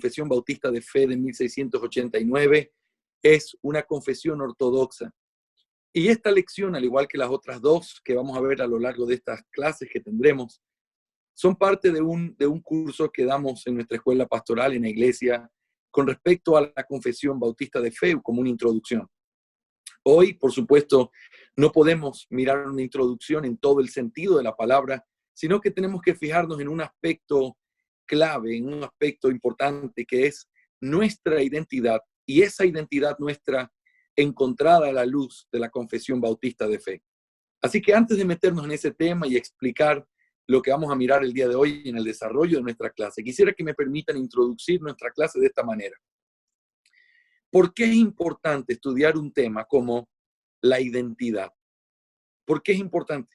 Confesión Bautista de Fe de 1689, es una confesión ortodoxa. Y esta lección, al igual que las otras dos que vamos a ver a lo largo de estas clases que tendremos, son parte de un curso que damos en nuestra escuela pastoral en la iglesia con respecto a la Confesión Bautista de Fe como una introducción. Hoy, por supuesto, no podemos mirar una introducción en todo el sentido de la palabra, sino que tenemos que fijarnos en un aspecto clave, en un aspecto importante que es nuestra identidad, y esa identidad nuestra encontrada a la luz de la Confesión Bautista de Fe. Así que antes de meternos en ese tema y explicar lo que vamos a mirar el día de hoy en el desarrollo de nuestra clase, quisiera que me permitan introducir nuestra clase de esta manera. ¿Por qué es importante estudiar un tema como la identidad? ¿Por qué es importante?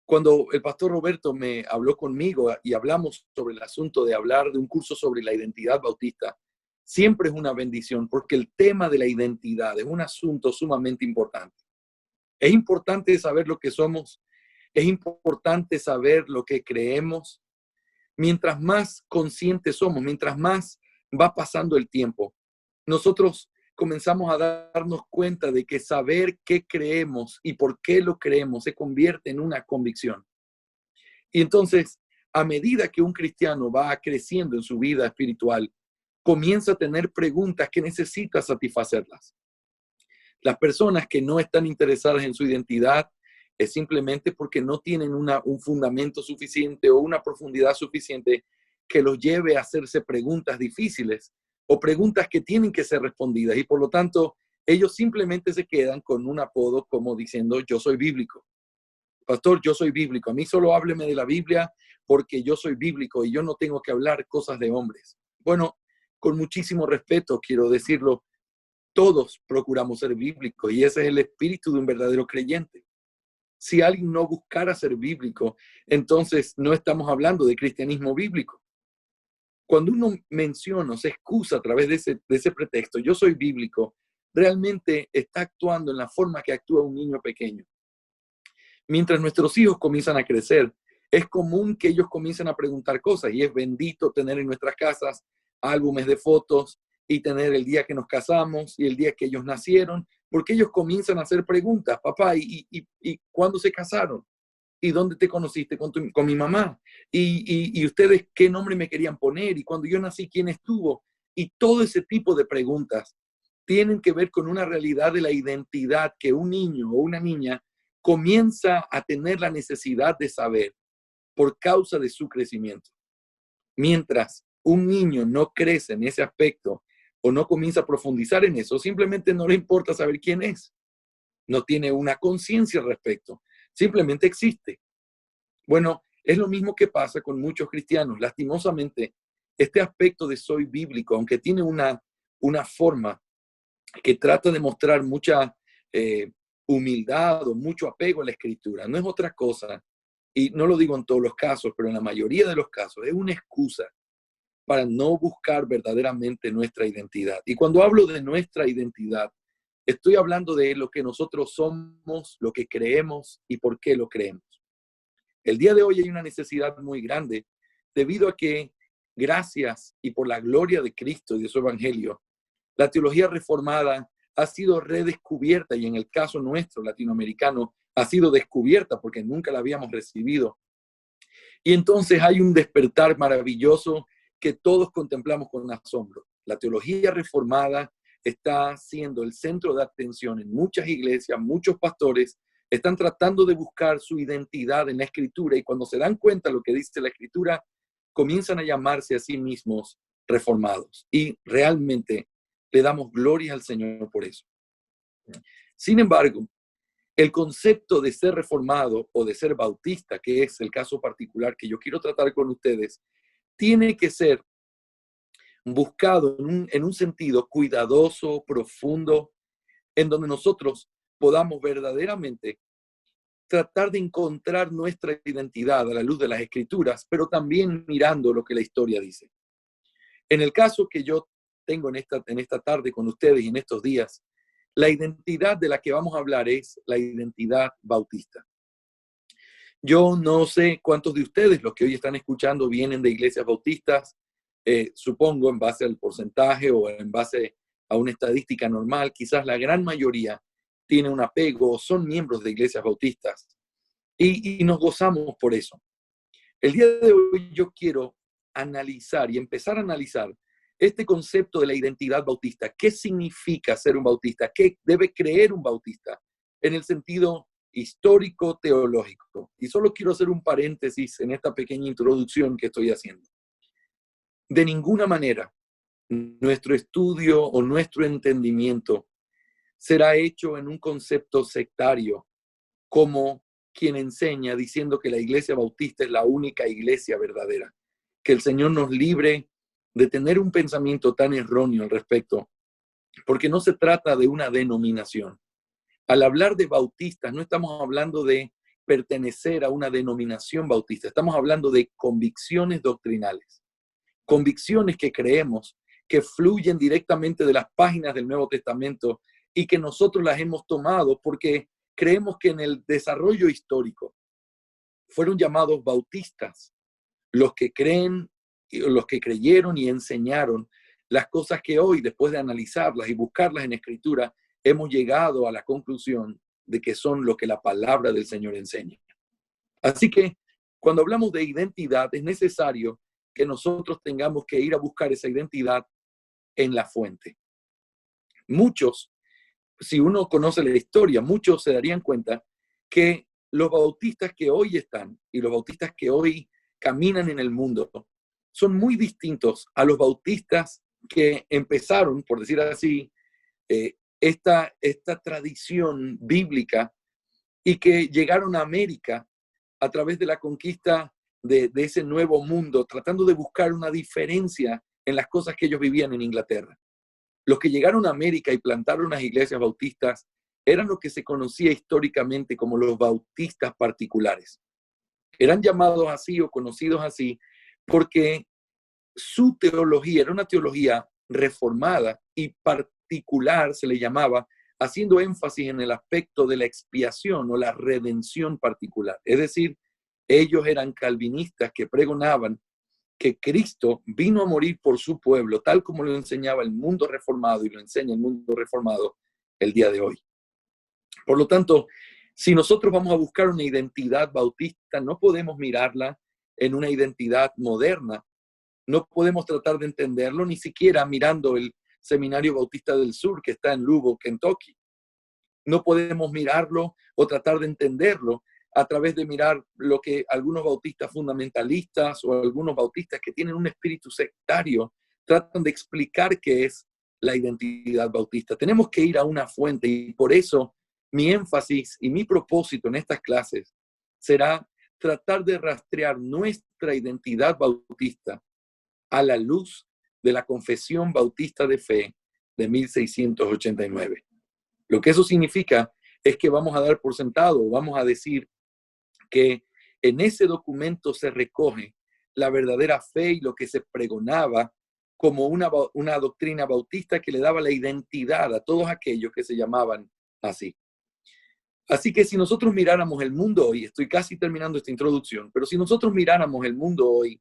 Cuando el pastor Roberto me habló conmigo y hablamos sobre el asunto de hablar de un curso sobre la identidad bautista, siempre es una bendición porque el tema de la identidad es un asunto sumamente importante. Es importante saber lo que somos, es importante saber lo que creemos. Mientras más conscientes somos, mientras más va pasando el tiempo, nosotros comenzamos a darnos cuenta de que saber qué creemos y por qué lo creemos se convierte en una convicción. Y entonces, a medida que un cristiano va creciendo en su vida espiritual, comienza a tener preguntas que necesita satisfacerlas. Las personas que no están interesadas en su identidad es simplemente porque no tienen un fundamento suficiente o una profundidad suficiente que los lleve a hacerse preguntas difíciles o preguntas que tienen que ser respondidas. Y por lo tanto, ellos simplemente se quedan con un apodo como diciendo, yo soy bíblico. Pastor, yo soy bíblico. A mí solo hábleme de la Biblia porque yo soy bíblico y yo no tengo que hablar cosas de hombres. Bueno, con muchísimo respeto quiero decirlo, todos procuramos ser bíblicos y ese es el espíritu de un verdadero creyente. Si alguien no buscara ser bíblico, entonces no estamos hablando de cristianismo bíblico. Cuando uno menciona o se excusa a través de ese pretexto, yo soy bíblico, realmente está actuando en la forma que actúa un niño pequeño. Mientras nuestros hijos comienzan a crecer, es común que ellos comiencen a preguntar cosas y es bendito tener en nuestras casas álbumes de fotos y tener el día que nos casamos y el día que ellos nacieron, porque ellos comienzan a hacer preguntas. Papá, ¿y cuándo se casaron? ¿Y dónde te conociste con mi mamá? ¿Y ustedes qué nombre me querían poner? ¿Y cuando yo nací, quién estuvo? Y todo ese tipo de preguntas tienen que ver con una realidad de la identidad que un niño o una niña comienza a tener la necesidad de saber por causa de su crecimiento. Mientras un niño no crece en ese aspecto o no comienza a profundizar en eso, simplemente no le importa saber quién es. No tiene una conciencia al respecto. Simplemente existe. Bueno, es lo mismo que pasa con muchos cristianos. Lastimosamente, este aspecto de soy bíblico, aunque tiene una forma que trata de mostrar mucha humildad o mucho apego a la escritura, no es otra cosa, y no lo digo en todos los casos, pero en la mayoría de los casos, es una excusa para no buscar verdaderamente nuestra identidad. Y cuando hablo de nuestra identidad, estoy hablando de lo que nosotros somos, lo que creemos y por qué lo creemos. El día de hoy hay una necesidad muy grande debido a que, gracias y por la gloria de Cristo y de su evangelio, la teología reformada ha sido redescubierta y en el caso nuestro latinoamericano ha sido descubierta porque nunca la habíamos recibido. Y entonces hay un despertar maravilloso que todos contemplamos con asombro. La teología reformada está siendo el centro de atención en muchas iglesias, muchos pastores están tratando de buscar su identidad en la Escritura y cuando se dan cuenta de lo que dice la Escritura, comienzan a llamarse a sí mismos reformados. Y realmente le damos gloria al Señor por eso. Sin embargo, el concepto de ser reformado o de ser bautista, que es el caso particular que yo quiero tratar con ustedes, tiene que ser buscado en un sentido cuidadoso, profundo, en donde nosotros podamos verdaderamente tratar de encontrar nuestra identidad a la luz de las Escrituras, pero también mirando lo que la historia dice. En el caso que yo tengo en esta tarde con ustedes y en estos días, la identidad de la que vamos a hablar es la identidad bautista. Yo no sé cuántos de ustedes, los que hoy están escuchando, vienen de iglesias bautistas. supongo, en base al porcentaje o en base a una estadística normal, quizás la gran mayoría tiene un apego o son miembros de iglesias bautistas y nos gozamos por eso. El día de hoy yo quiero analizar y empezar a analizar este concepto de la identidad bautista. ¿Qué significa ser un bautista? ¿Qué debe creer un bautista en el sentido histórico, teológico? Y solo quiero hacer un paréntesis en esta pequeña introducción que estoy haciendo. De ninguna manera nuestro estudio o nuestro entendimiento será hecho en un concepto sectario, como quien enseña diciendo que la iglesia bautista es la única iglesia verdadera. Que el Señor nos libre de tener un pensamiento tan erróneo al respecto, porque no se trata de una denominación. Al hablar de bautistas, no estamos hablando de pertenecer a una denominación bautista, estamos hablando de convicciones doctrinales, convicciones que creemos que fluyen directamente de las páginas del Nuevo Testamento y que nosotros las hemos tomado porque creemos que en el desarrollo histórico fueron llamados bautistas los que creen, los que creyeron y enseñaron las cosas que hoy, después de analizarlas y buscarlas en Escritura, hemos llegado a la conclusión de que son lo que la palabra del Señor enseña. Así que cuando hablamos de identidad, es necesario que nosotros tengamos que ir a buscar esa identidad en la fuente. Muchos, si uno conoce la historia, muchos se darían cuenta que los bautistas que hoy están y los bautistas que hoy caminan en el mundo son muy distintos a los bautistas que empezaron, por decir así, esta tradición bíblica y que llegaron a América a través de la conquista de ese nuevo mundo, tratando de buscar una diferencia en las cosas que ellos vivían en Inglaterra. Los que llegaron a América y plantaron las iglesias bautistas eran lo que se conocía históricamente como los bautistas particulares. Eran llamados así o conocidos así porque su teología era una teología reformada y particular, se le llamaba, haciendo énfasis en el aspecto de la expiación o la redención particular. Es decir, ellos eran calvinistas que pregonaban que Cristo vino a morir por su pueblo, tal como lo enseñaba el mundo reformado y lo enseña el mundo reformado el día de hoy. Por lo tanto, si nosotros vamos a buscar una identidad bautista, no podemos mirarla en una identidad moderna. No podemos tratar de entenderlo ni siquiera mirando el Seminario Bautista del Sur que está en Louisville, Kentucky. No podemos mirarlo o tratar de entenderlo a través de mirar lo que algunos bautistas fundamentalistas o algunos bautistas que tienen un espíritu sectario tratan de explicar qué es la identidad bautista. Tenemos que ir a una fuente y por eso mi énfasis y mi propósito en estas clases será tratar de rastrear nuestra identidad bautista a la luz de la Confesión Bautista de Fe de 1689. Lo que eso significa es que vamos a dar por sentado, vamos a decir que en ese documento se recoge la verdadera fe y lo que se pregonaba como una doctrina bautista que le daba la identidad a todos aquellos que se llamaban así. Así que si nosotros miráramos el mundo hoy, estoy casi terminando esta introducción, pero si nosotros miráramos el mundo hoy,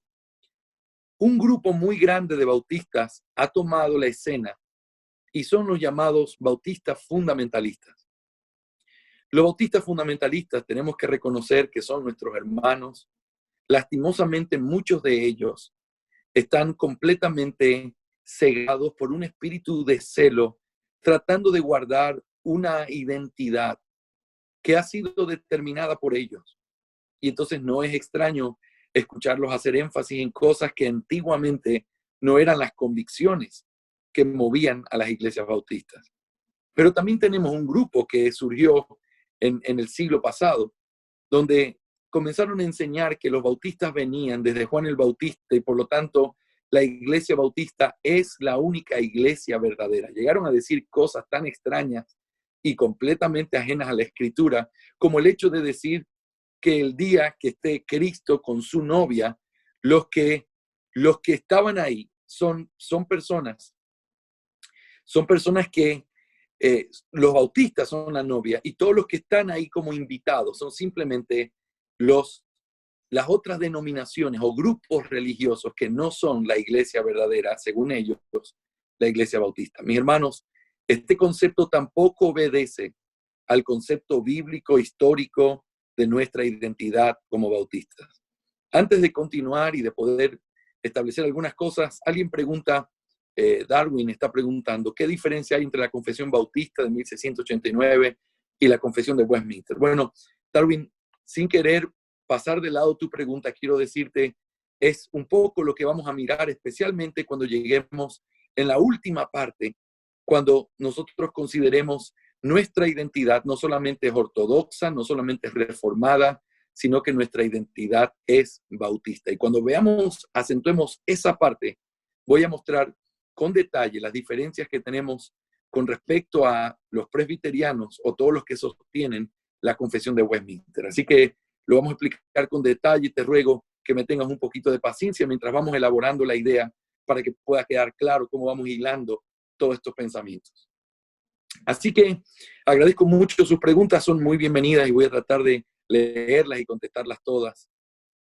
un grupo muy grande de bautistas ha tomado la escena y son los llamados bautistas fundamentalistas. Los bautistas fundamentalistas tenemos que reconocer que son nuestros hermanos. Lastimosamente, muchos de ellos están completamente cegados por un espíritu de celo, tratando de guardar una identidad que ha sido determinada por ellos. Y entonces no es extraño escucharlos hacer énfasis en cosas que antiguamente no eran las convicciones que movían a las iglesias bautistas. Pero también tenemos un grupo que surgió en el siglo pasado, donde comenzaron a enseñar que los bautistas venían desde Juan el Bautista y por lo tanto la iglesia bautista es la única iglesia verdadera. Llegaron a decir cosas tan extrañas y completamente ajenas a la escritura, como el hecho de decir que el día que esté Cristo con su novia, los que estaban ahí son personas que los bautistas son la novia y todos los que están ahí como invitados son simplemente los las otras denominaciones o grupos religiosos que no son la iglesia verdadera, según ellos, la iglesia bautista. Mis hermanos, este concepto tampoco obedece al concepto bíblico histórico de nuestra identidad como bautistas. Antes de continuar y de poder establecer algunas cosas, alguien pregunta, Darwin está preguntando, ¿qué diferencia hay entre la confesión bautista de 1689 y la confesión de Westminster? Bueno, Darwin, sin querer pasar de lado tu pregunta, quiero decirte, es un poco lo que vamos a mirar, especialmente cuando lleguemos en la última parte, cuando nosotros consideremos nuestra identidad no solamente es ortodoxa, no solamente es reformada, sino que nuestra identidad es bautista. Y cuando acentuemos esa parte, voy a mostrar con detalle las diferencias que tenemos con respecto a los presbiterianos o todos los que sostienen la confesión de Westminster. Así que lo vamos a explicar con detalle y te ruego que me tengas un poquito de paciencia mientras vamos elaborando la idea para que pueda quedar claro cómo vamos hilando todos estos pensamientos. Así que agradezco mucho sus preguntas, son muy bienvenidas y voy a tratar de leerlas y contestarlas todas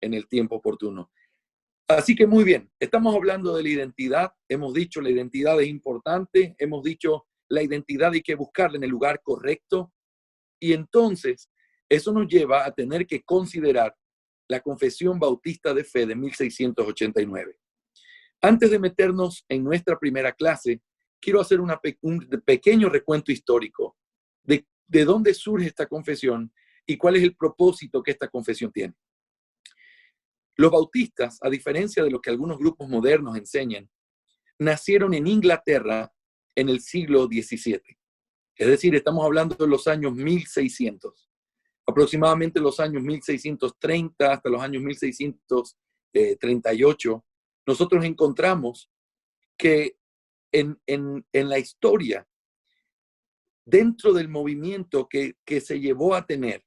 en el tiempo oportuno. Así que muy bien, estamos hablando de la identidad, hemos dicho la identidad es importante, hemos dicho la identidad hay que buscarla en el lugar correcto y entonces eso nos lleva a tener que considerar la Confesión Bautista de Fe de 1689. Antes de meternos en nuestra primera clase, quiero hacer un pequeño recuento histórico de dónde surge esta confesión y cuál es el propósito que esta confesión tiene. Los bautistas, a diferencia de lo que algunos grupos modernos enseñan, nacieron en Inglaterra en el siglo XVII. Es decir, estamos hablando de los años 1600, aproximadamente los años 1630 hasta los años 1638. Nosotros encontramos que en la historia, dentro del movimiento que se llevó a tener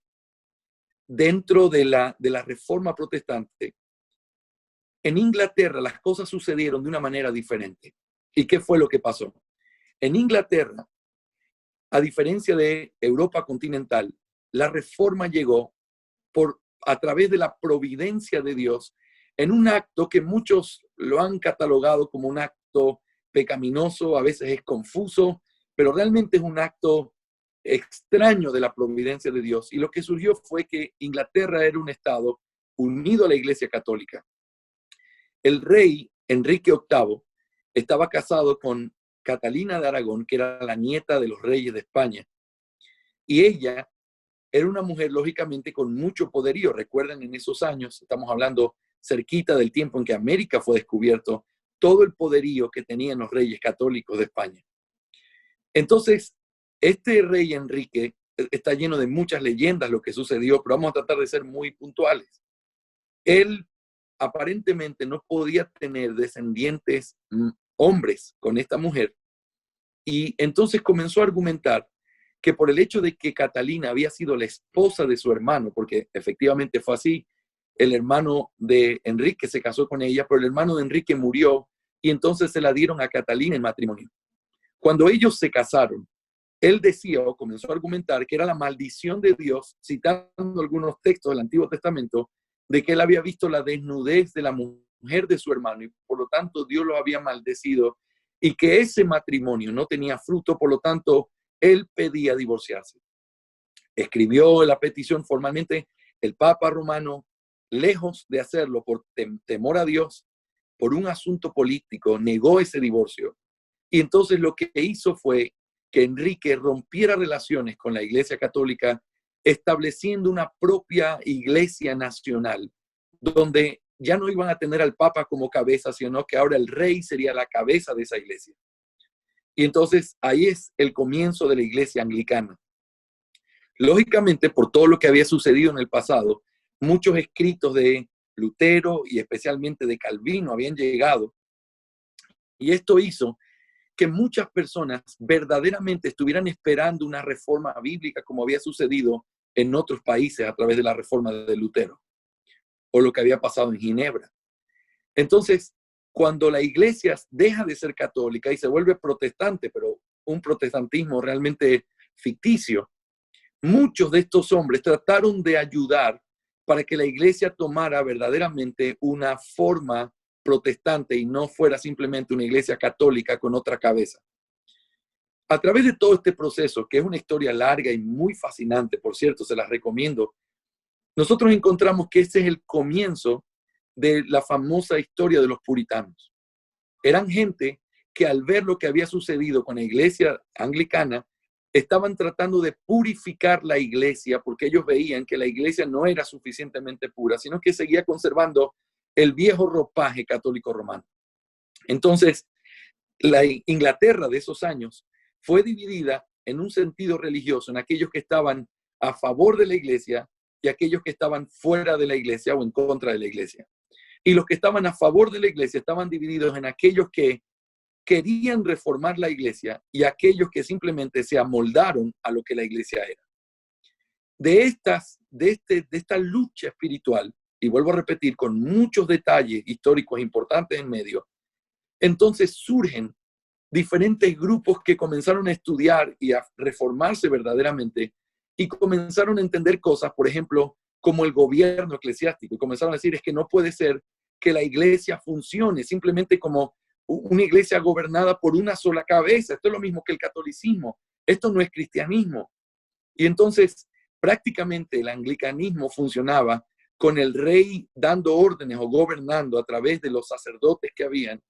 dentro de la Reforma Protestante, en Inglaterra las cosas sucedieron de una manera diferente. ¿Y qué fue lo que pasó? En Inglaterra, a diferencia de Europa continental, la Reforma llegó a través de la providencia de Dios en un acto que muchos lo han catalogado como un acto pecaminoso, a veces es confuso, pero realmente es un acto extraño de la providencia de Dios. Y lo que surgió fue que Inglaterra era un estado unido a la Iglesia Católica. El rey Enrique VIII estaba casado con Catalina de Aragón, que era la nieta de los reyes de España. Y ella era una mujer, lógicamente, con mucho poderío. Recuerden, en esos años, estamos hablando cerquita del tiempo en que América fue descubierto, todo el poderío que tenían los reyes católicos de España. Entonces, este rey Enrique está lleno de muchas leyendas lo que sucedió, pero vamos a tratar de ser muy puntuales. Él aparentemente no podía tener descendientes hombres con esta mujer y entonces comenzó a argumentar que por el hecho de que Catalina había sido la esposa de su hermano, porque efectivamente fue así, el hermano de Enrique se casó con ella, pero el hermano de Enrique murió y entonces se la dieron a Catalina en matrimonio. Cuando ellos se casaron, él decía o comenzó a argumentar que era la maldición de Dios, citando algunos textos del Antiguo Testamento, de que él había visto la desnudez de la mujer de su hermano y por lo tanto Dios lo había maldecido y que ese matrimonio no tenía fruto, por lo tanto él pedía divorciarse. Escribió la petición formalmente, el Papa Romano, lejos de hacerlo por temor a Dios, por un asunto político, negó ese divorcio. Y entonces lo que hizo fue que Enrique rompiera relaciones con la Iglesia Católica, estableciendo una propia iglesia nacional, donde ya no iban a tener al Papa como cabeza, sino que ahora el rey sería la cabeza de esa iglesia. Y entonces ahí es el comienzo de la iglesia anglicana. Lógicamente, por todo lo que había sucedido en el pasado, muchos escritos de Lutero y especialmente de Calvino habían llegado. Y esto hizo que muchas personas verdaderamente estuvieran esperando una reforma bíblica como había sucedido en otros países a través de la reforma de Lutero o lo que había pasado en Ginebra. Entonces, cuando la iglesia deja de ser católica y se vuelve protestante, pero un protestantismo realmente ficticio, muchos de estos hombres trataron de ayudar para que la iglesia tomara verdaderamente una forma protestante y no fuera simplemente una iglesia católica con otra cabeza. A través de todo este proceso, que es una historia larga y muy fascinante, por cierto, se las recomiendo, nosotros encontramos que este es el comienzo de la famosa historia de los puritanos. Eran gente que al ver lo que había sucedido con la iglesia anglicana, estaban tratando de purificar la iglesia porque ellos veían que la iglesia no era suficientemente pura, sino que seguía conservando el viejo ropaje católico romano. Entonces, la Inglaterra de esos años fue dividida en un sentido religioso, en aquellos que estaban a favor de la iglesia y aquellos que estaban fuera de la iglesia o en contra de la iglesia. Y los que estaban a favor de la iglesia estaban divididos en aquellos que querían reformar la iglesia y aquellos que simplemente se amoldaron a lo que la iglesia era. De esta lucha espiritual, y vuelvo a repetir, con muchos detalles históricos importantes en medio, entonces surgen diferentes grupos que comenzaron a estudiar y a reformarse verdaderamente y comenzaron a entender cosas, por ejemplo, como el gobierno eclesiástico, y comenzaron a decir, es que no puede ser que la iglesia funcione simplemente como una iglesia gobernada por una sola cabeza. Esto es lo mismo que el catolicismo. Esto no es cristianismo. Y entonces, prácticamente el anglicanismo funcionaba con el rey dando órdenes o gobernando a través de los sacerdotes que habían,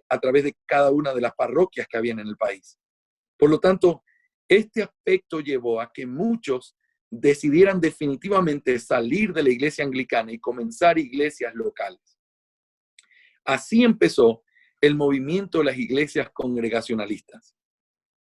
a través de cada una de las parroquias que habían en el país. Por lo tanto, este aspecto llevó a que muchos decidieran definitivamente salir de la iglesia anglicana y comenzar iglesias locales. Así empezó el movimiento de las iglesias congregacionalistas.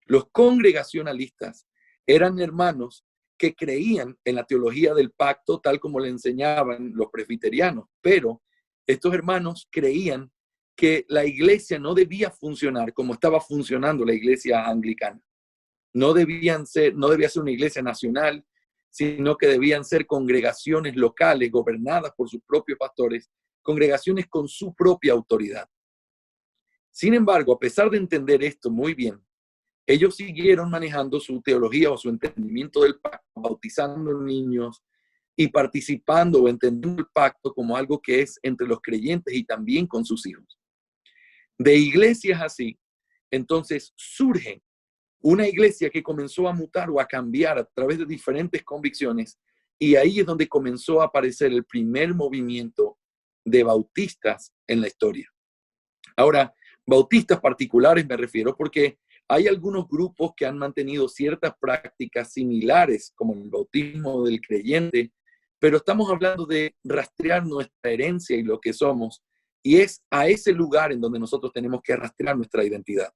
Los congregacionalistas eran hermanos que creían en la teología del pacto tal como le enseñaban los presbiterianos, pero estos hermanos creían que la iglesia no debía funcionar como estaba funcionando la iglesia anglicana. No debía ser una iglesia nacional, sino que debían ser congregaciones locales gobernadas por sus propios pastores, congregaciones con su propia autoridad. Sin embargo, a pesar de entender esto muy bien, ellos siguieron manejando su teología o su entendimiento del pacto, bautizando niños y participando o entendiendo el pacto como algo que es entre los creyentes y también con sus hijos. De iglesias así, entonces surge una iglesia que comenzó a mutar o a cambiar a través de diferentes convicciones, y ahí es donde comenzó a aparecer el primer movimiento de bautistas en la historia. Ahora, bautistas particulares me refiero porque hay algunos grupos que han mantenido ciertas prácticas similares, como el bautismo del creyente, pero estamos hablando de rastrear nuestra herencia y lo que somos, y es a ese lugar en donde nosotros tenemos que rastrear nuestra identidad.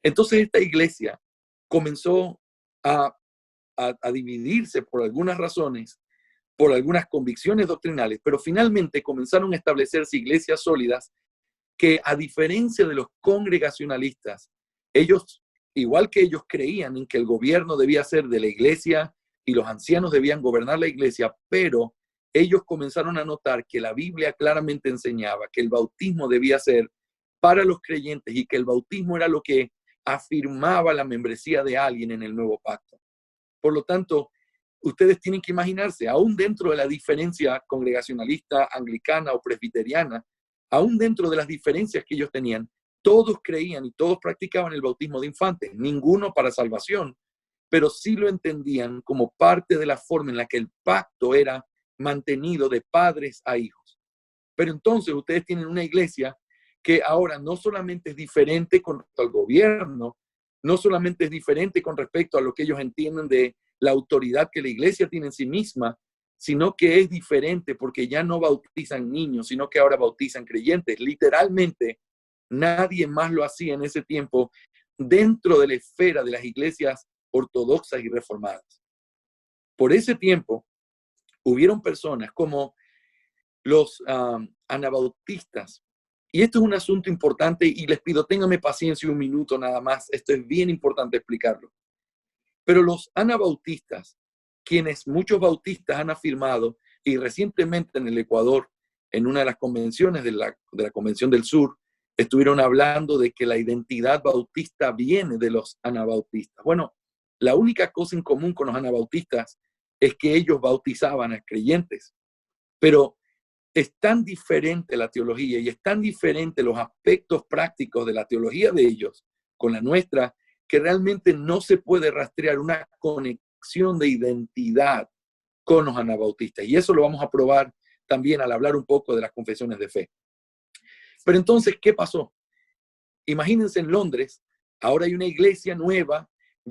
Entonces esta iglesia comenzó a dividirse por algunas razones, por algunas convicciones doctrinales, pero finalmente comenzaron a establecerse iglesias sólidas que, a diferencia de los congregacionalistas, ellos, igual que ellos, creían en que el gobierno debía ser de la iglesia y los ancianos debían gobernar la iglesia, pero ellos comenzaron a notar que la Biblia claramente enseñaba que el bautismo debía ser para los creyentes y que el bautismo era lo que afirmaba la membresía de alguien en el nuevo pacto. Por lo tanto, ustedes tienen que imaginarse, aún dentro de la diferencia congregacionalista, anglicana o presbiteriana, aún dentro de las diferencias que ellos tenían, todos creían y todos practicaban el bautismo de infantes, ninguno para salvación, pero sí lo entendían como parte de la forma en la que el pacto era mantenido de padres a hijos. Pero entonces ustedes tienen una iglesia que ahora no solamente es diferente con respecto al gobierno, no solamente es diferente con respecto a lo que ellos entienden de la autoridad que la iglesia tiene en sí misma, sino que es diferente porque ya no bautizan niños, sino que ahora bautizan creyentes. Literalmente, nadie más lo hacía en ese tiempo dentro de la esfera de las iglesias ortodoxas y reformadas. Por ese tiempo, hubieron personas como los anabautistas. Y esto es un asunto importante y les pido, ténganme paciencia un minuto nada más. Esto es bien importante explicarlo. Pero los anabautistas, quienes muchos bautistas han afirmado, y recientemente en el Ecuador, en una de las convenciones de la Convención del Sur, estuvieron hablando de que la identidad bautista viene de los anabautistas. Bueno, la única cosa en común con los anabautistas es que ellos bautizaban a creyentes. Pero es tan diferente la teología y es tan diferente los aspectos prácticos de la teología de ellos con la nuestra, que realmente no se puede rastrear una conexión de identidad con los anabautistas. Y eso lo vamos a probar también al hablar un poco de las confesiones de fe. Pero entonces, ¿qué pasó? Imagínense en Londres, ahora hay una iglesia nueva,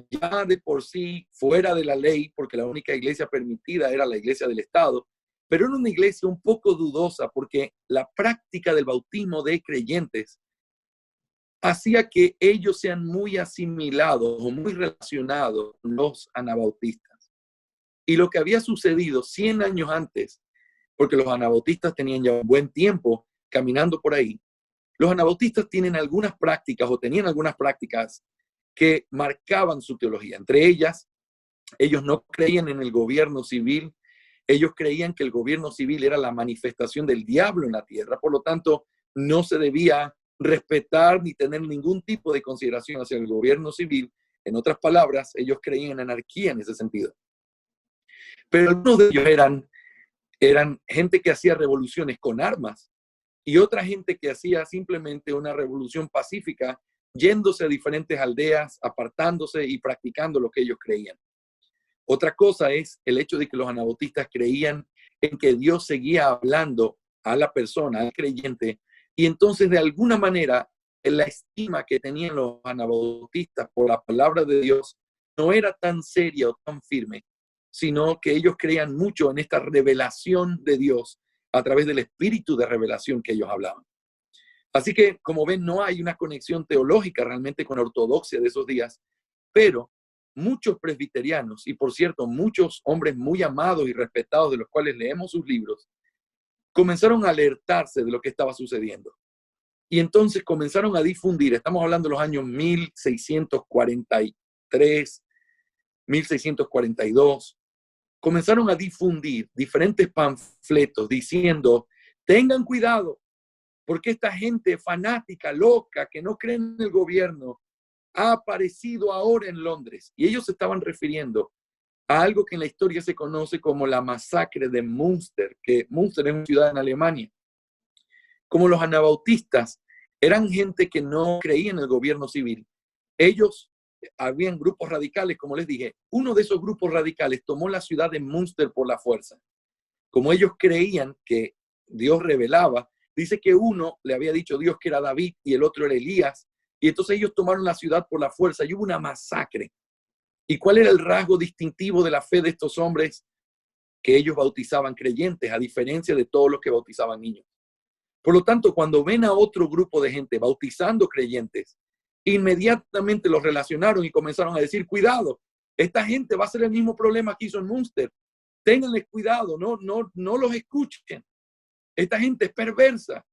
ya de por sí fuera de la ley, porque la única iglesia permitida era la iglesia del Estado, pero era una iglesia un poco dudosa porque la práctica del bautismo de creyentes hacía que ellos sean muy asimilados o muy relacionados con los anabautistas. Y lo que había sucedido 100 años antes, porque los anabautistas tenían ya un buen tiempo caminando por ahí, los anabautistas tienen algunas prácticas o tenían algunas prácticas que marcaban su teología. Entre ellas, ellos no creían en el gobierno civil, ellos creían que el gobierno civil era la manifestación del diablo en la tierra, por lo tanto, no se debía respetar ni tener ningún tipo de consideración hacia el gobierno civil. En otras palabras, ellos creían en anarquía en ese sentido. Pero algunos de ellos eran gente que hacía revoluciones con armas y otra gente que hacía simplemente una revolución pacífica, yéndose a diferentes aldeas, apartándose y practicando lo que ellos creían. Otra cosa es el hecho de que los anabautistas creían en que Dios seguía hablando a la persona, al creyente, y entonces de alguna manera la estima que tenían los anabautistas por la palabra de Dios no era tan seria o tan firme, sino que ellos creían mucho en esta revelación de Dios a través del espíritu de revelación que ellos hablaban. Así que, como ven, no hay una conexión teológica realmente con la ortodoxia de esos días, pero muchos presbiterianos, y por cierto, muchos hombres muy amados y respetados de los cuales leemos sus libros, comenzaron a alertarse de lo que estaba sucediendo. Y entonces comenzaron a difundir, estamos hablando de los años 1643, 1642, comenzaron a difundir diferentes panfletos diciendo, tengan cuidado, porque esta gente fanática, loca, que no cree en el gobierno, ha aparecido ahora en Londres. Y ellos se estaban refiriendo a algo que en la historia se conoce como la masacre de Münster, que Münster es una ciudad en Alemania. Como los anabautistas eran gente que no creía en el gobierno civil, ellos, habían grupos radicales, como les dije, uno de esos grupos radicales tomó la ciudad de Münster por la fuerza. Como ellos creían que Dios revelaba, dice que uno le había dicho a Dios que era David y el otro era Elías, y entonces ellos tomaron la ciudad por la fuerza y hubo una masacre. ¿Y cuál era el rasgo distintivo de la fe de estos hombres? Que ellos bautizaban creyentes, a diferencia de todos los que bautizaban niños. Por lo tanto, cuando ven a otro grupo de gente bautizando creyentes, inmediatamente los relacionaron y comenzaron a decir, cuidado, esta gente va a ser el mismo problema que hizo en Münster. Ténganles cuidado, no los escuchen. Esta gente es perversa.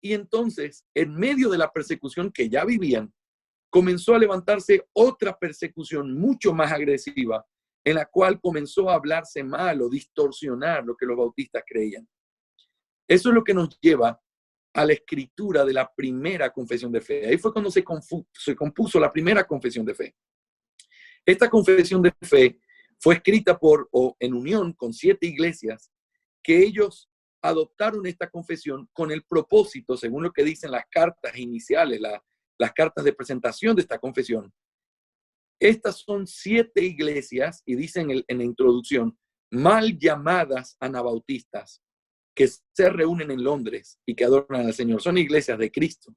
Y entonces, en medio de la persecución que ya vivían, comenzó a levantarse otra persecución mucho más agresiva, en la cual comenzó a hablarse mal o distorsionar lo que los bautistas creían. Eso es lo que nos lleva a la escritura de la primera confesión de fe. Ahí fue cuando se compuso la primera confesión de fe. Esta confesión de fe fue escrita en unión con 7 iglesias que ellos adoptaron esta confesión con el propósito, según lo que dicen las cartas iniciales, las cartas de presentación de esta confesión. Estas son 7 iglesias, y dicen en la introducción, mal llamadas anabautistas, que se reúnen en Londres y que adoran al Señor. Son iglesias de Cristo.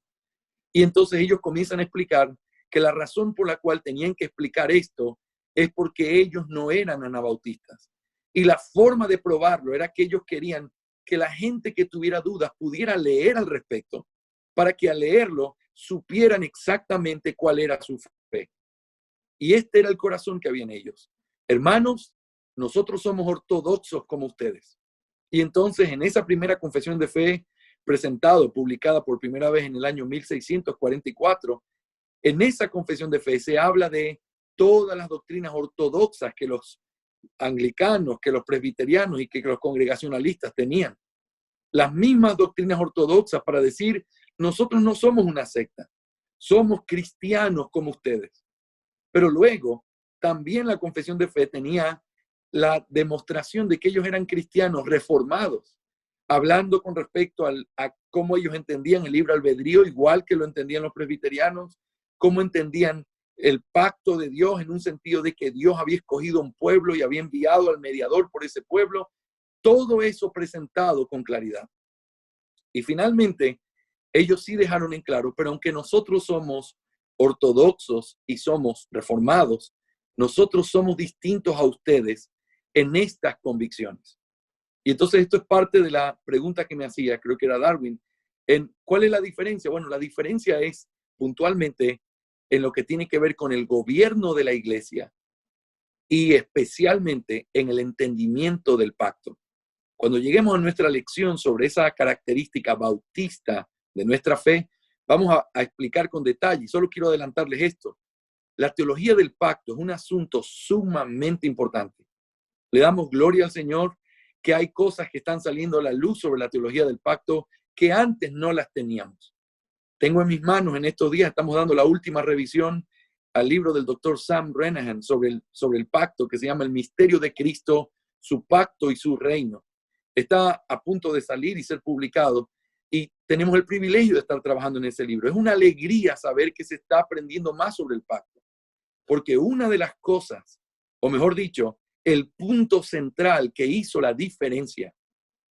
Y entonces ellos comienzan a explicar que la razón por la cual tenían que explicar esto es porque ellos no eran anabautistas. Y la forma de probarlo era que ellos querían que la gente que tuviera dudas pudiera leer al respecto, para que al leerlo supieran exactamente cuál era su fe. Y este era el corazón que había en ellos. Hermanos, nosotros somos ortodoxos como ustedes. Y entonces en esa primera confesión de fe publicada por primera vez en el año 1644, en esa confesión de fe se habla de todas las doctrinas ortodoxas que los anglicanos, que los presbiterianos y que los congregacionalistas tenían. Las mismas doctrinas ortodoxas para decir, nosotros no somos una secta, somos cristianos como ustedes. Pero luego, también la confesión de fe tenía la demostración de que ellos eran cristianos reformados, hablando con respecto a cómo ellos entendían el libre albedrío, igual que lo entendían los presbiterianos, cómo entendían el pacto de Dios en un sentido de que Dios había escogido un pueblo y había enviado al mediador por ese pueblo. Todo eso presentado con claridad. Y finalmente, ellos sí dejaron en claro, pero aunque nosotros somos ortodoxos y somos reformados, nosotros somos distintos a ustedes en estas convicciones. Y entonces esto es parte de la pregunta que me hacía, creo que era Darwin, en ¿cuál es la diferencia? Bueno, la diferencia es puntualmente en lo que tiene que ver con el gobierno de la iglesia y especialmente en el entendimiento del pacto. Cuando lleguemos a nuestra lección sobre esa característica bautista de nuestra fe, vamos a explicar con detalle. Solo quiero adelantarles esto. La teología del pacto es un asunto sumamente importante. Le damos gloria al Señor que hay cosas que están saliendo a la luz sobre la teología del pacto que antes no las teníamos. Tengo en mis manos en estos días, estamos dando la última revisión al libro del doctor Sam Renahan sobre el pacto que se llama El misterio de Cristo, su pacto y su reino. Está a punto de salir y ser publicado y tenemos el privilegio de estar trabajando en ese libro. Es una alegría saber que se está aprendiendo más sobre el pacto, porque una de las cosas, o mejor dicho, el punto central que hizo la diferencia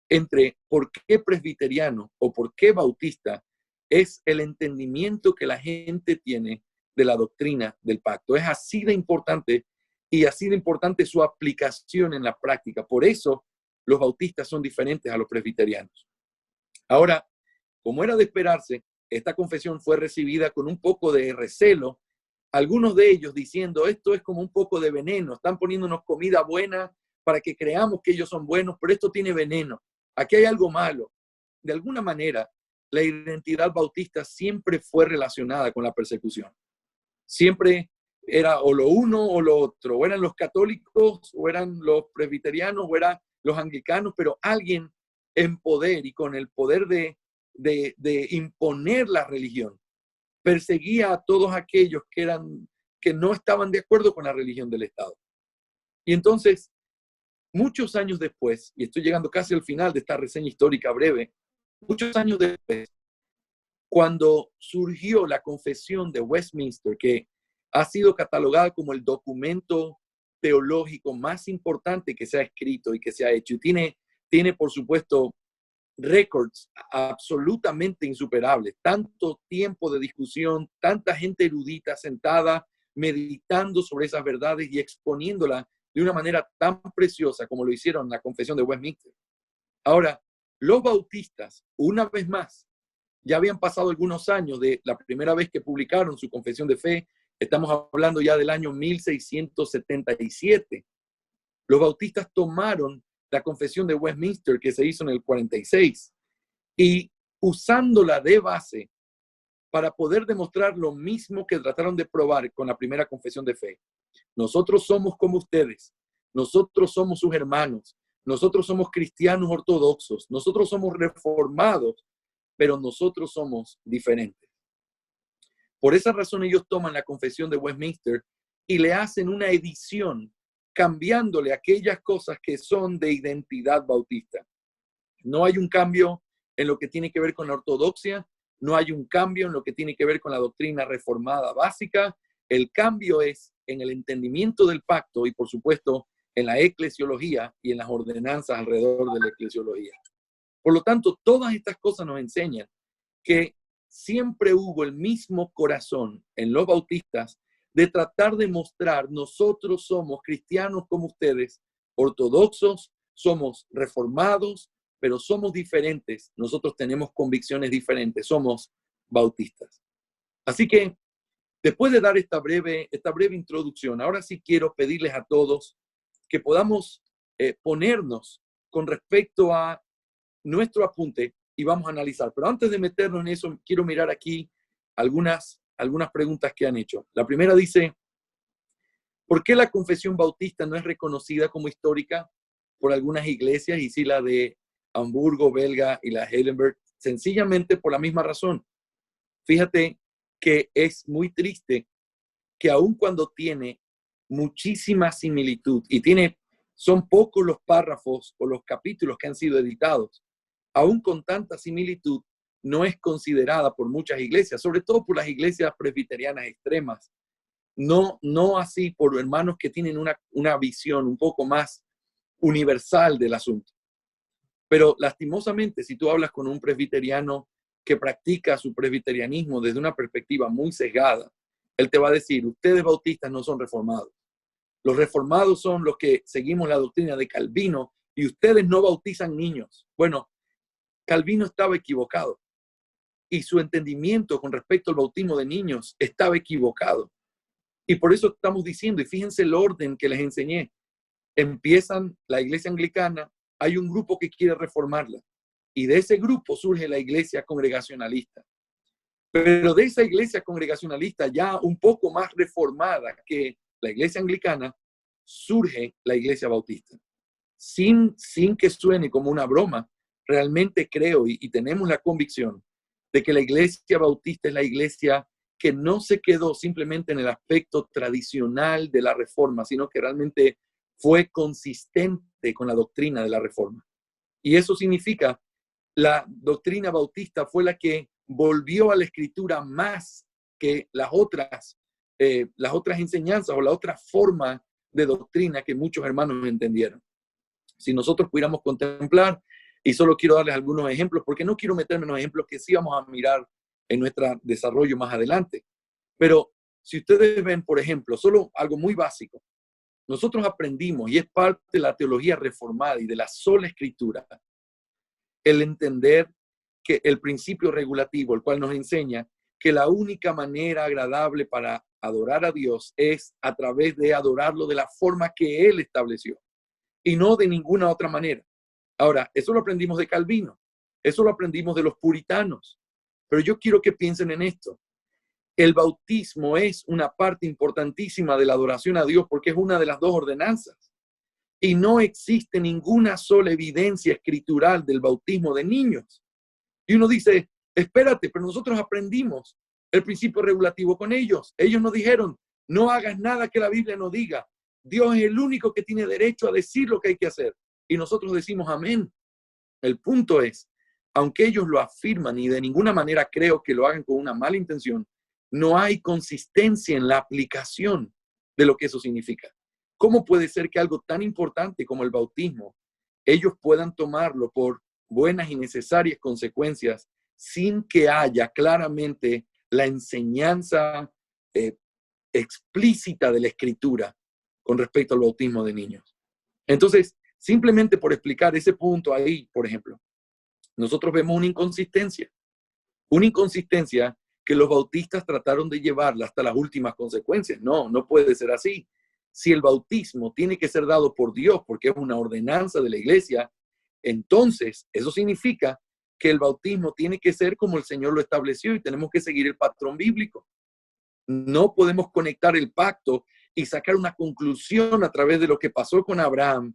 entre por qué presbiteriano o por qué bautista es el entendimiento que la gente tiene de la doctrina del pacto. Es así de importante y así de importante su aplicación en la práctica. Por eso los bautistas son diferentes a los presbiterianos. Ahora, como era de esperarse, esta confesión fue recibida con un poco de recelo, algunos de ellos diciendo, esto es como un poco de veneno, están poniéndonos comida buena para que creamos que ellos son buenos, pero esto tiene veneno, aquí hay algo malo. De alguna manera, la identidad bautista siempre fue relacionada con la persecución. Siempre era o lo uno o lo otro, o eran los católicos, o eran los presbiterianos, o eran los anglicanos, pero alguien en poder y con el poder de imponer la religión, perseguía a todos aquellos que no estaban de acuerdo con la religión del Estado. Y entonces, muchos años después, y estoy llegando casi al final de esta reseña histórica breve, muchos años después, cuando surgió la Confesión de Westminster, que ha sido catalogada como el documento teológico más importante que se ha escrito y que se ha hecho, y tiene por supuesto, récords absolutamente insuperables, tanto tiempo de discusión, tanta gente erudita sentada, meditando sobre esas verdades y exponiéndolas de una manera tan preciosa como lo hicieron en la Confesión de Westminster. Ahora, los bautistas, una vez más, ya habían pasado algunos años de la primera vez que publicaron su confesión de fe, estamos hablando ya del año 1677. Los bautistas tomaron la confesión de Westminster que se hizo en el 46 y usándola de base para poder demostrar lo mismo que trataron de probar con la primera confesión de fe. Nosotros somos como ustedes, nosotros somos sus hermanos, nosotros somos cristianos ortodoxos, nosotros somos reformados, pero nosotros somos diferentes. Por esa razón ellos toman la confesión de Westminster y le hacen una edición cambiándole aquellas cosas que son de identidad bautista. No hay un cambio en lo que tiene que ver con la ortodoxia, no hay un cambio en lo que tiene que ver con la doctrina reformada básica. El cambio es en el entendimiento del pacto y, por supuesto, en la eclesiología y en las ordenanzas alrededor de la eclesiología. Por lo tanto, todas estas cosas nos enseñan que siempre hubo el mismo corazón en los bautistas de tratar de mostrar, nosotros somos cristianos como ustedes, ortodoxos, somos reformados, pero somos diferentes, nosotros tenemos convicciones diferentes, somos bautistas. Así que, después de dar esta breve introducción, ahora sí quiero pedirles a todos que podamos ponernos con respecto a nuestro apunte y vamos a analizar. Pero antes de meternos en eso, quiero mirar aquí algunas preguntas que han hecho. La primera dice, ¿por qué la confesión bautista no es reconocida como histórica por algunas iglesias y sí la de Hamburgo, Belga y la Heidelberg? Sencillamente por la misma razón. Fíjate que es muy triste que aun cuando tiene muchísima similitud y tiene Son pocos los párrafos o los capítulos que han sido editados. Aún con tanta similitud, no es considerada por muchas iglesias, sobre todo por las iglesias presbiterianas extremas. No así por hermanos que tienen una visión un poco más universal del asunto. Pero lastimosamente, si tú hablas con un presbiteriano que practica su presbiterianismo desde una perspectiva muy sesgada, él te va a decir, ustedes bautistas no son reformados. Los reformados son los que seguimos la doctrina de Calvino y ustedes no bautizan niños. Bueno, Calvino estaba equivocado y su entendimiento con respecto al bautismo de niños estaba equivocado. Y por eso estamos diciendo, y fíjense el orden que les enseñé, empiezan la iglesia anglicana, hay un grupo que quiere reformarla y de ese grupo surge la iglesia congregacionalista. Pero de esa iglesia congregacionalista ya un poco más reformada que la iglesia anglicana, surge la iglesia bautista. Sin que suene como una broma, realmente creo y tenemos la convicción de que la iglesia bautista es la iglesia que no se quedó simplemente en el aspecto tradicional de la reforma, sino que realmente fue consistente con la doctrina de la reforma. Y eso significa, la doctrina bautista fue la que volvió a la escritura más que las otras enseñanzas o la otra forma de doctrina que muchos hermanos entendieron. Si nosotros pudiéramos contemplar, y solo quiero darles algunos ejemplos, porque no quiero meterme en los ejemplos que sí vamos a mirar en nuestro desarrollo más adelante. Pero si ustedes ven, por ejemplo, solo algo muy básico, nosotros aprendimos, y es parte de la teología reformada y de la sola escritura, el entender que el principio regulativo, el cual nos enseña que la única manera agradable para adorar a Dios es a través de adorarlo de la forma que Él estableció y no de ninguna otra manera. Ahora, eso lo aprendimos de Calvino, eso lo aprendimos de los puritanos, pero yo quiero que piensen en esto. El bautismo es una parte importantísima de la adoración a Dios porque es una de las dos ordenanzas. Y no existe ninguna sola evidencia escritural del bautismo de niños. Y uno dice, espérate, pero nosotros aprendimos el principio regulativo con ellos. Ellos nos dijeron, no hagas nada que la Biblia no diga. Dios es el único que tiene derecho a decir lo que hay que hacer. Y nosotros decimos amén. El punto es, aunque ellos lo afirman y de ninguna manera creo que lo hagan con una mala intención, no hay consistencia en la aplicación de lo que eso significa. ¿Cómo puede ser que algo tan importante como el bautismo, ellos puedan tomarlo por buenas y necesarias consecuencias sin que haya claramente la enseñanza explícita de la Escritura con respecto al bautismo de niños? Entonces, simplemente por explicar ese punto ahí, por ejemplo, nosotros vemos una inconsistencia que los bautistas trataron de llevarla hasta las últimas consecuencias. No puede ser así. Si el bautismo tiene que ser dado por Dios porque es una ordenanza de la iglesia, entonces eso significa que el bautismo tiene que ser como el Señor lo estableció y tenemos que seguir el patrón bíblico. No podemos conectar el pacto y sacar una conclusión a través de lo que pasó con Abraham,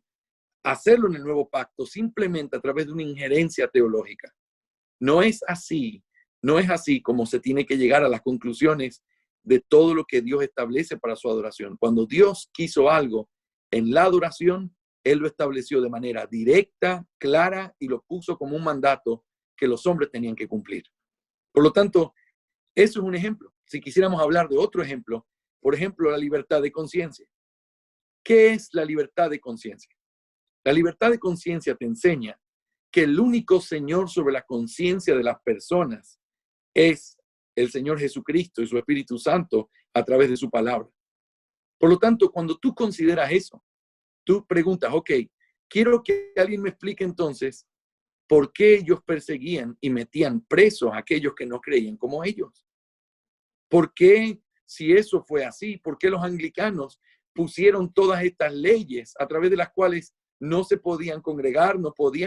hacerlo en el nuevo pacto simplemente a través de una injerencia teológica. No es así como se tiene que llegar a las conclusiones de todo lo que Dios establece para su adoración. Cuando Dios quiso algo en la adoración, Él lo estableció de manera directa, clara y lo puso como un mandato que los hombres tenían que cumplir. Por lo tanto, eso es un ejemplo. Si quisiéramos hablar de otro ejemplo, por ejemplo, la libertad de conciencia. ¿Qué es la libertad de conciencia? La libertad de conciencia te enseña que el único Señor sobre la conciencia de las personas es el Señor Jesucristo y su Espíritu Santo a través de su palabra. Por lo tanto, cuando tú consideras eso, tú preguntas, ok, quiero que alguien me explique entonces por qué ellos perseguían y metían presos a aquellos que no creían como ellos. ¿Por qué, si eso fue así, por qué los anglicanos pusieron todas estas leyes a través de las cuales no se podían congregar,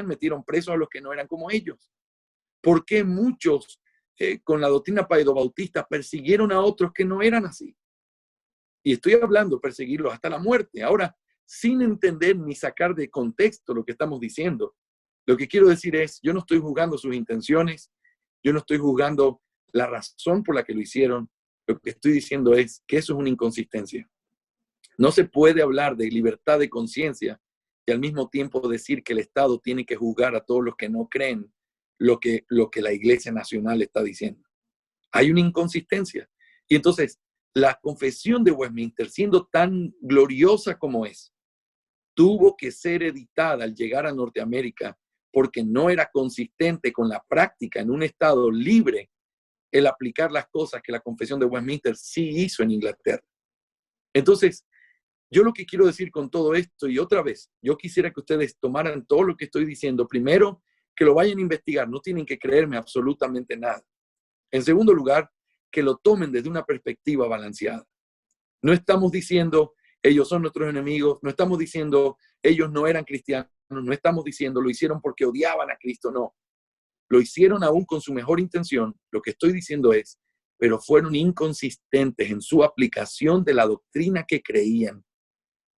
metieron presos a los que no eran como ellos? ¿Por qué muchos con la doctrina paidobautista persiguieron a otros que no eran así? Y estoy hablando de perseguirlos hasta la muerte. Ahora, sin entender ni sacar de contexto lo que estamos diciendo, lo que quiero decir es, yo no estoy juzgando sus intenciones, yo no estoy juzgando la razón por la que lo hicieron. Lo que estoy diciendo es que eso es una inconsistencia. No se puede hablar de libertad de conciencia y al mismo tiempo decir que el Estado tiene que juzgar a todos los que no creen lo que la Iglesia Nacional está diciendo. Hay una inconsistencia. Y entonces, la Confesión de Westminster, siendo tan gloriosa como es, tuvo que ser editada al llegar a Norteamérica porque no era consistente con la práctica en un Estado libre el aplicar las cosas que la Confesión de Westminster sí hizo en Inglaterra. Entonces, yo lo que quiero decir con todo esto, y otra vez, yo quisiera que ustedes tomaran todo lo que estoy diciendo. Primero, que lo vayan a investigar, no tienen que creerme absolutamente nada. En segundo lugar, que lo tomen desde una perspectiva balanceada. No estamos diciendo, ellos son nuestros enemigos, no estamos diciendo, ellos no eran cristianos, no estamos diciendo, lo hicieron porque odiaban a Cristo, no. Lo hicieron aún con su mejor intención. Lo que estoy diciendo es, pero fueron inconsistentes en su aplicación de la doctrina que creían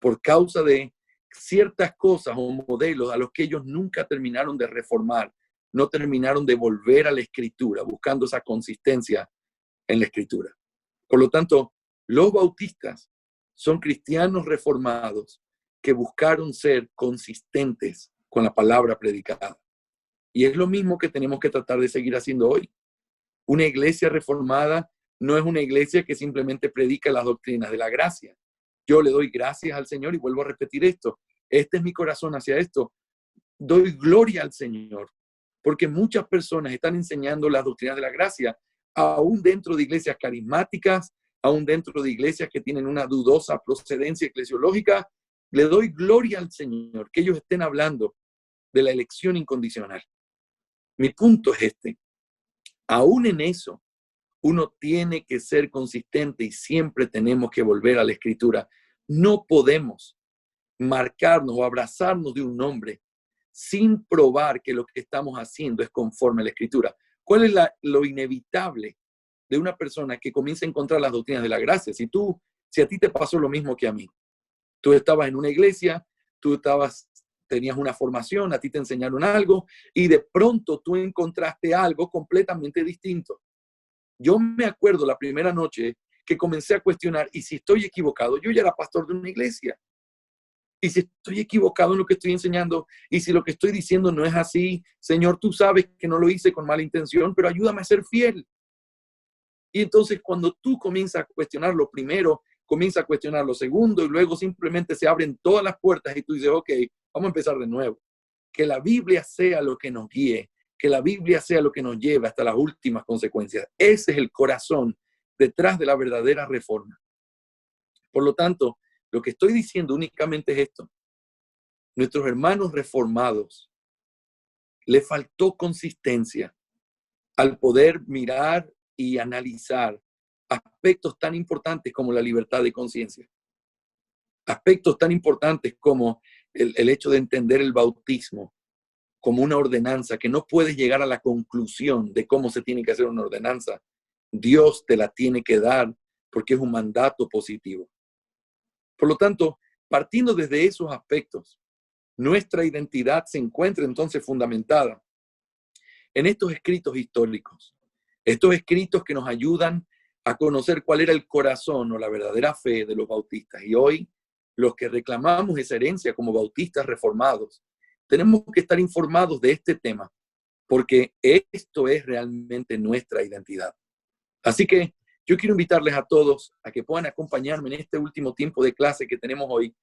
por causa de ciertas cosas o modelos a los que ellos nunca terminaron de reformar, no terminaron de volver a la Escritura, buscando esa consistencia en la Escritura. Por lo tanto, los bautistas son cristianos reformados que buscaron ser consistentes con la palabra predicada. Y es lo mismo que tenemos que tratar de seguir haciendo hoy. Una iglesia reformada no es una iglesia que simplemente predica las doctrinas de la gracia. Yo le doy gracias al Señor y vuelvo a repetir esto. Este es mi corazón hacia esto. Doy gloria al Señor porque muchas personas están enseñando las doctrinas de la gracia, aún dentro de iglesias carismáticas, aún dentro de iglesias que tienen una dudosa procedencia eclesiológica. Le doy gloria al Señor que ellos estén hablando de la elección incondicional. Mi punto es este. Aún en eso, uno tiene que ser consistente y siempre tenemos que volver a la Escritura. No podemos marcarnos o abrazarnos de un nombre sin probar que lo que estamos haciendo es conforme a la Escritura. ¿Cuál es lo inevitable de una persona que comienza a encontrar las doctrinas de la gracia? Si a ti te pasó lo mismo que a mí, tú estabas en una iglesia, tenías una formación, a ti te enseñaron algo y de pronto tú encontraste algo completamente distinto. Yo me acuerdo la primera noche que comencé a cuestionar, y si estoy equivocado, yo ya era pastor de una iglesia, y si estoy equivocado en lo que estoy enseñando, y si lo que estoy diciendo no es así, Señor, tú sabes que no lo hice con mala intención, pero ayúdame a ser fiel. Y entonces cuando tú comienzas a cuestionar lo primero, comienzas a cuestionar lo segundo, y luego simplemente se abren todas las puertas y tú dices, ok, vamos a empezar de nuevo. Que la Biblia sea lo que nos guíe, que la Biblia sea lo que nos lleve hasta las últimas consecuencias. Ese es el corazón detrás de la verdadera reforma. Por lo tanto, lo que estoy diciendo únicamente es esto. Nuestros hermanos reformados les faltó consistencia al poder mirar y analizar aspectos tan importantes como la libertad de conciencia. Aspectos tan importantes como el hecho de entender el bautismo como una ordenanza, que no puedes llegar a la conclusión de cómo se tiene que hacer una ordenanza. Dios te la tiene que dar porque es un mandato positivo. Por lo tanto, partiendo desde esos aspectos, nuestra identidad se encuentra entonces fundamentada en estos escritos históricos. Estos escritos que nos ayudan a conocer cuál era el corazón o la verdadera fe de los bautistas. Y hoy, los que reclamamos esa herencia como bautistas reformados, tenemos que estar informados de este tema, porque esto es realmente nuestra identidad. Así que yo quiero invitarles a todos a que puedan acompañarme en este último tiempo de clase que tenemos hoy,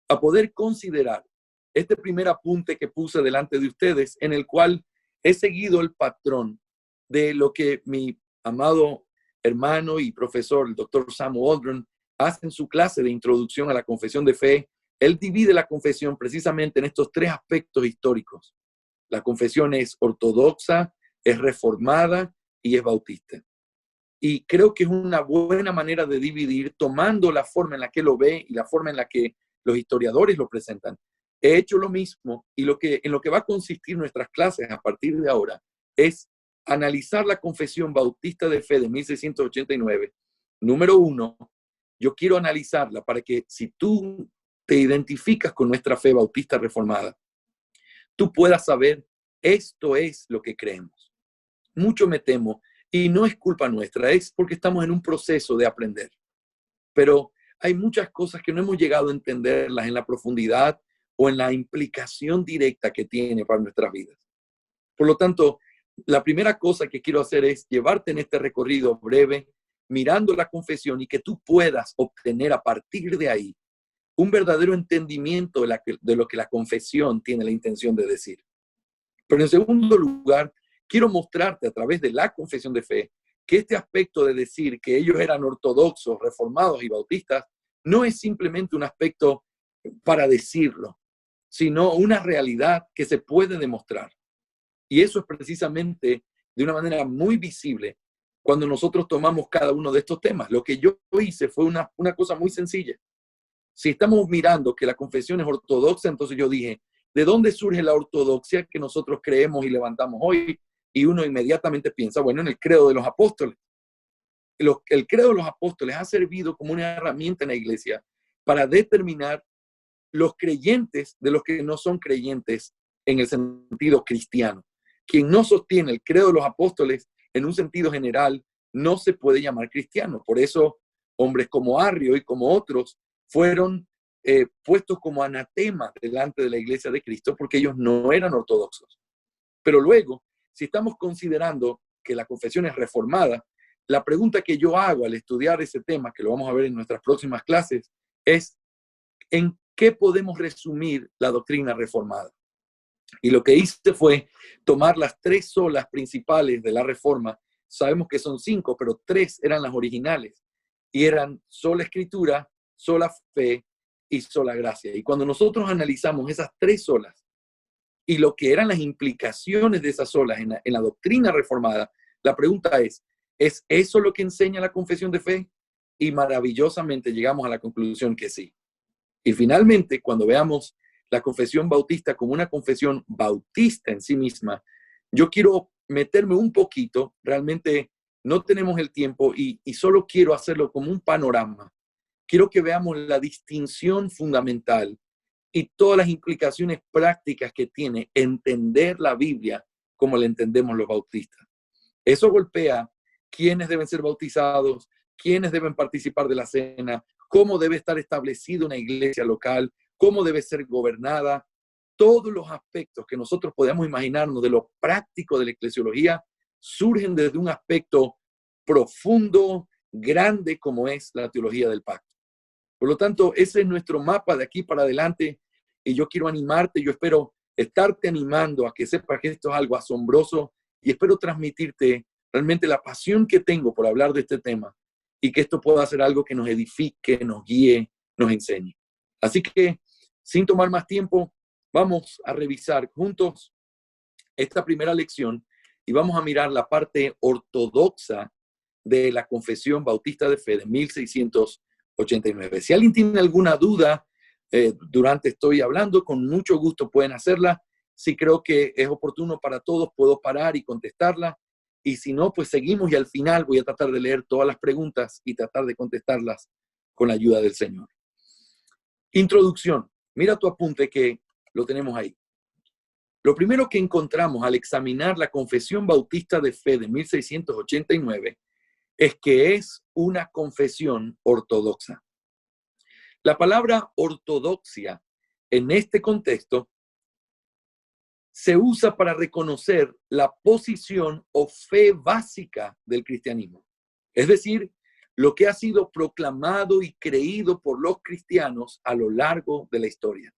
a poder considerar este primer apunte que puse delante de ustedes, en el cual he seguido el patrón de lo que mi amado hermano y profesor, el doctor Sam Waldron, hace en su clase de introducción a la confesión de fe. Él divide la confesión precisamente en estos tres aspectos históricos. La confesión es ortodoxa, es reformada y es bautista. Y creo que es una buena manera de dividir, tomando la forma en la que lo ve y la forma en la que los historiadores lo presentan. He hecho lo mismo, y en lo que va a consistir nuestras clases a partir de ahora es analizar la confesión bautista de fe de 1689. Número 1, yo quiero analizarla para que si tú te identificas con nuestra fe bautista reformada, tú puedas saber, esto es lo que creemos. Mucho me temo, y no es culpa nuestra, es porque estamos en un proceso de aprender. Pero hay muchas cosas que no hemos llegado a entenderlas en la profundidad o en la implicación directa que tiene para nuestras vidas. Por lo tanto, la primera cosa que quiero hacer es llevarte en este recorrido breve, mirando la confesión y que tú puedas obtener a partir de ahí un verdadero entendimiento de lo que la confesión tiene la intención de decir. Pero en segundo lugar, quiero mostrarte a través de la confesión de fe que este aspecto de decir que ellos eran ortodoxos, reformados y bautistas no es simplemente un aspecto para decirlo, sino una realidad que se puede demostrar. Y eso es precisamente de una manera muy visible cuando nosotros tomamos cada uno de estos temas. Lo que yo hice fue una cosa muy sencilla. Si estamos mirando que la confesión es ortodoxa, entonces yo dije, ¿de dónde surge la ortodoxia que nosotros creemos y levantamos hoy? Y uno inmediatamente piensa, bueno, en el credo de los apóstoles. El credo de los apóstoles ha servido como una herramienta en la iglesia para determinar los creyentes de los que no son creyentes en el sentido cristiano. Quien no sostiene el credo de los apóstoles en un sentido general no se puede llamar cristiano. Por eso hombres como Arrio y como otros fueron puestos como anatemas delante de la iglesia de Cristo porque ellos no eran ortodoxos. Pero luego, si estamos considerando que la confesión es reformada, la pregunta que yo hago al estudiar ese tema, que lo vamos a ver en nuestras próximas clases, es ¿en qué podemos resumir la doctrina reformada? Y lo que hice fue tomar las 3 solas principales de la reforma. Sabemos que son 5, pero 3 eran las originales. Y eran sola escritura, sola fe y sola gracia. Y cuando nosotros analizamos esas 3 solas y lo que eran las implicaciones de esas solas en la doctrina reformada, la pregunta ¿es eso lo que enseña la confesión de fe? Y maravillosamente llegamos a la conclusión que sí. Y finalmente, cuando veamos la confesión bautista como una confesión bautista en sí misma, yo quiero meterme un poquito, realmente no tenemos el tiempo y solo quiero hacerlo como un panorama. Quiero que veamos la distinción fundamental y todas las implicaciones prácticas que tiene entender la Biblia como la entendemos los bautistas. Eso golpea quiénes deben ser bautizados, quiénes deben participar de la cena, cómo debe estar establecida una iglesia local, cómo debe ser gobernada. Todos los aspectos que nosotros podemos imaginarnos de lo práctico de la eclesiología surgen desde un aspecto profundo, grande, como es la teología del pacto. Por lo tanto, ese es nuestro mapa de aquí para adelante y yo quiero animarte, yo espero estarte animando a que sepas que esto es algo asombroso y espero transmitirte realmente la pasión que tengo por hablar de este tema y que esto pueda ser algo que nos edifique, nos guíe, nos enseñe. Así que, sin tomar más tiempo, vamos a revisar juntos esta primera lección y vamos a mirar la parte ortodoxa de la Confesión Bautista de Fe de 1689. Si alguien tiene alguna duda durante estoy hablando, con mucho gusto pueden hacerla. Si creo que es oportuno para todos, puedo parar y contestarla. Y si no, pues seguimos y al final voy a tratar de leer todas las preguntas y tratar de contestarlas con la ayuda del Señor. Introducción. Mira tu apunte que lo tenemos ahí. Lo primero que encontramos al examinar la Confesión Bautista de Fe de 1689 es que es una confesión ortodoxa. La palabra ortodoxia en este contexto se usa para reconocer la posición o fe básica del cristianismo. Es decir, lo que ha sido proclamado y creído por los cristianos a lo largo de la historia.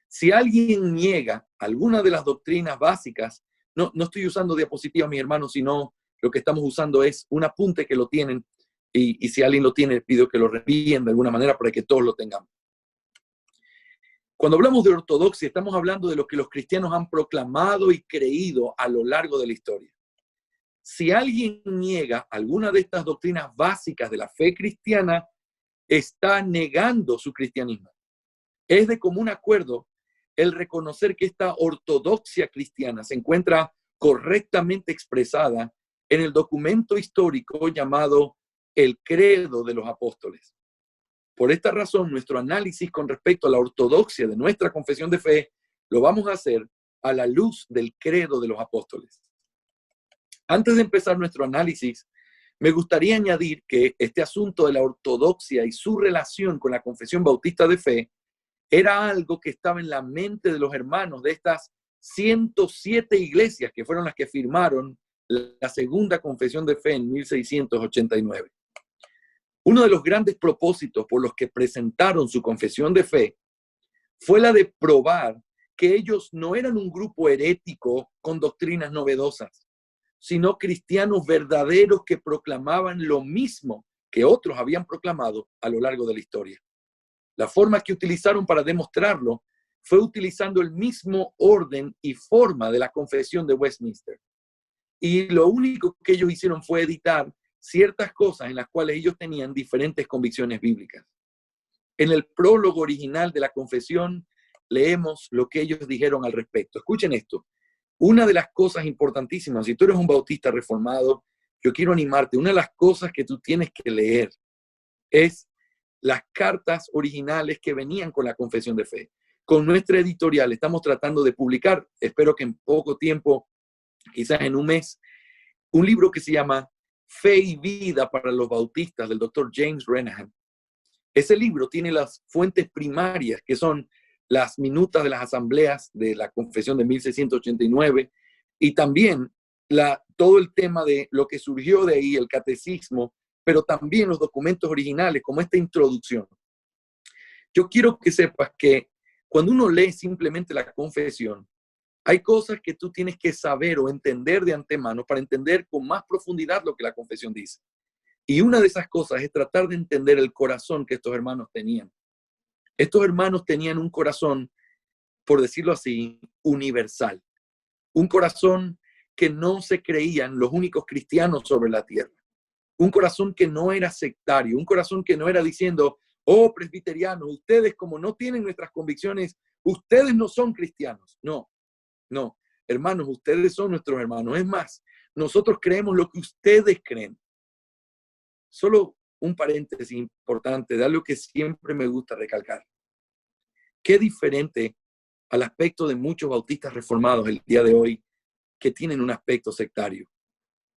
Si alguien niega alguna de las doctrinas básicas, no estoy usando diapositivas, mis hermanos, sino lo que estamos usando es un apunte que lo tienen y si alguien lo tiene, pido que lo reenvíen de alguna manera para que todos lo tengamos. Cuando hablamos de ortodoxia, estamos hablando de lo que los cristianos han proclamado y creído a lo largo de la historia. Si alguien niega alguna de estas doctrinas básicas de la fe cristiana, está negando su cristianismo. Es de común acuerdo el reconocer que esta ortodoxia cristiana se encuentra correctamente expresada en el documento histórico llamado el Credo de los Apóstoles. Por esta razón, nuestro análisis con respecto a la ortodoxia de nuestra confesión de fe lo vamos a hacer a la luz del Credo de los Apóstoles. Antes de empezar nuestro análisis, me gustaría añadir que este asunto de la ortodoxia y su relación con la confesión bautista de fe Era algo que estaba en la mente de los hermanos de estas 107 iglesias que fueron las que firmaron la segunda confesión de fe en 1689. Uno de los grandes propósitos por los que presentaron su confesión de fe fue la de probar que ellos no eran un grupo herético con doctrinas novedosas, sino cristianos verdaderos que proclamaban lo mismo que otros habían proclamado a lo largo de la historia. La forma que utilizaron para demostrarlo fue utilizando el mismo orden y forma de la confesión de Westminster. Y lo único que ellos hicieron fue editar ciertas cosas en las cuales ellos tenían diferentes convicciones bíblicas. En el prólogo original de la confesión leemos lo que ellos dijeron al respecto. Escuchen esto. Una de las cosas importantísimas, si tú eres un bautista reformado, yo quiero animarte. Una de las cosas que tú tienes que leer es las cartas originales que venían con la confesión de fe. Con nuestra editorial estamos tratando de publicar, espero que en poco tiempo, quizás en un mes, un libro que se llama Fe y Vida para los Bautistas, del Dr. James Renahan. Ese libro tiene las fuentes primarias, que son las minutas de las asambleas de la confesión de 1689, y también todo el tema de lo que surgió de ahí, el catecismo, pero también los documentos originales, como esta introducción. Yo quiero que sepas que cuando uno lee simplemente la confesión, hay cosas que tú tienes que saber o entender de antemano para entender con más profundidad lo que la confesión dice. Y una de esas cosas es tratar de entender el corazón que estos hermanos tenían. Estos hermanos tenían un corazón, por decirlo así, universal. Un corazón que no se creían los únicos cristianos sobre la tierra. Un corazón que no era sectario, un corazón que no era diciendo, oh, presbiterianos, ustedes como no tienen nuestras convicciones, ustedes no son cristianos. No, no, hermanos, ustedes son nuestros hermanos. Es más, nosotros creemos lo que ustedes creen. Solo un paréntesis importante de algo que siempre me gusta recalcar. Qué diferente al aspecto de muchos bautistas reformados el día de hoy que tienen un aspecto sectario.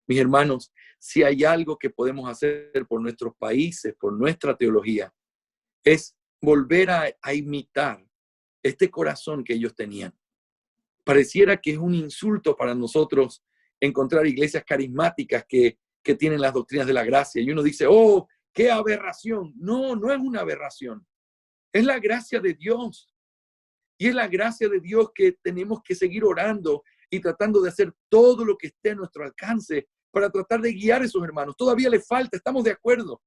Mis hermanos, si hay algo que podemos hacer por nuestros países, por nuestra teología, es volver a imitar este corazón que ellos tenían. Pareciera que es un insulto para nosotros encontrar iglesias carismáticas que tienen las doctrinas de la gracia. Y uno dice, oh, qué aberración. No, no es una aberración. Es la gracia de Dios. Y es la gracia de Dios que tenemos que seguir orando y tratando de hacer todo lo que esté a nuestro alcance para tratar de guiar a esos hermanos. Todavía le falta, estamos de acuerdo.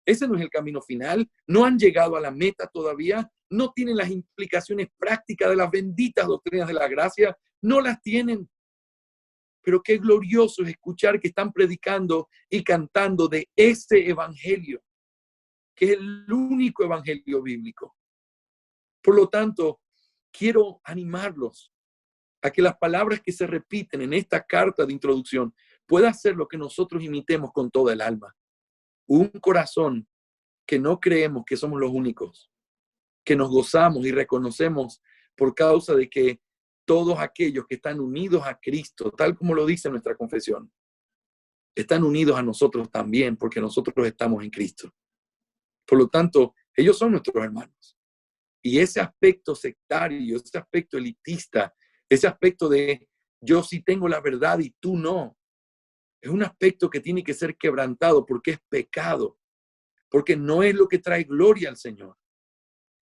Ese no es el camino final. No han llegado a la meta todavía. No tienen las implicaciones prácticas de las benditas doctrinas de la gracia. No las tienen. Pero qué glorioso es escuchar que están predicando y cantando de ese evangelio, que es el único evangelio bíblico. Por lo tanto, quiero animarlos a que las palabras que se repiten en esta carta de introducción pueda ser lo que nosotros imitemos con toda el alma. Un corazón que no creemos que somos los únicos, que nos gozamos y reconocemos por causa de que todos aquellos que están unidos a Cristo, tal como lo dice nuestra confesión, están unidos a nosotros también porque nosotros estamos en Cristo. Por lo tanto, ellos son nuestros hermanos. Y ese aspecto sectario, ese aspecto elitista, ese aspecto de yo sí tengo la verdad y tú no, es un aspecto que tiene que ser quebrantado porque es pecado, porque no es lo que trae gloria al Señor.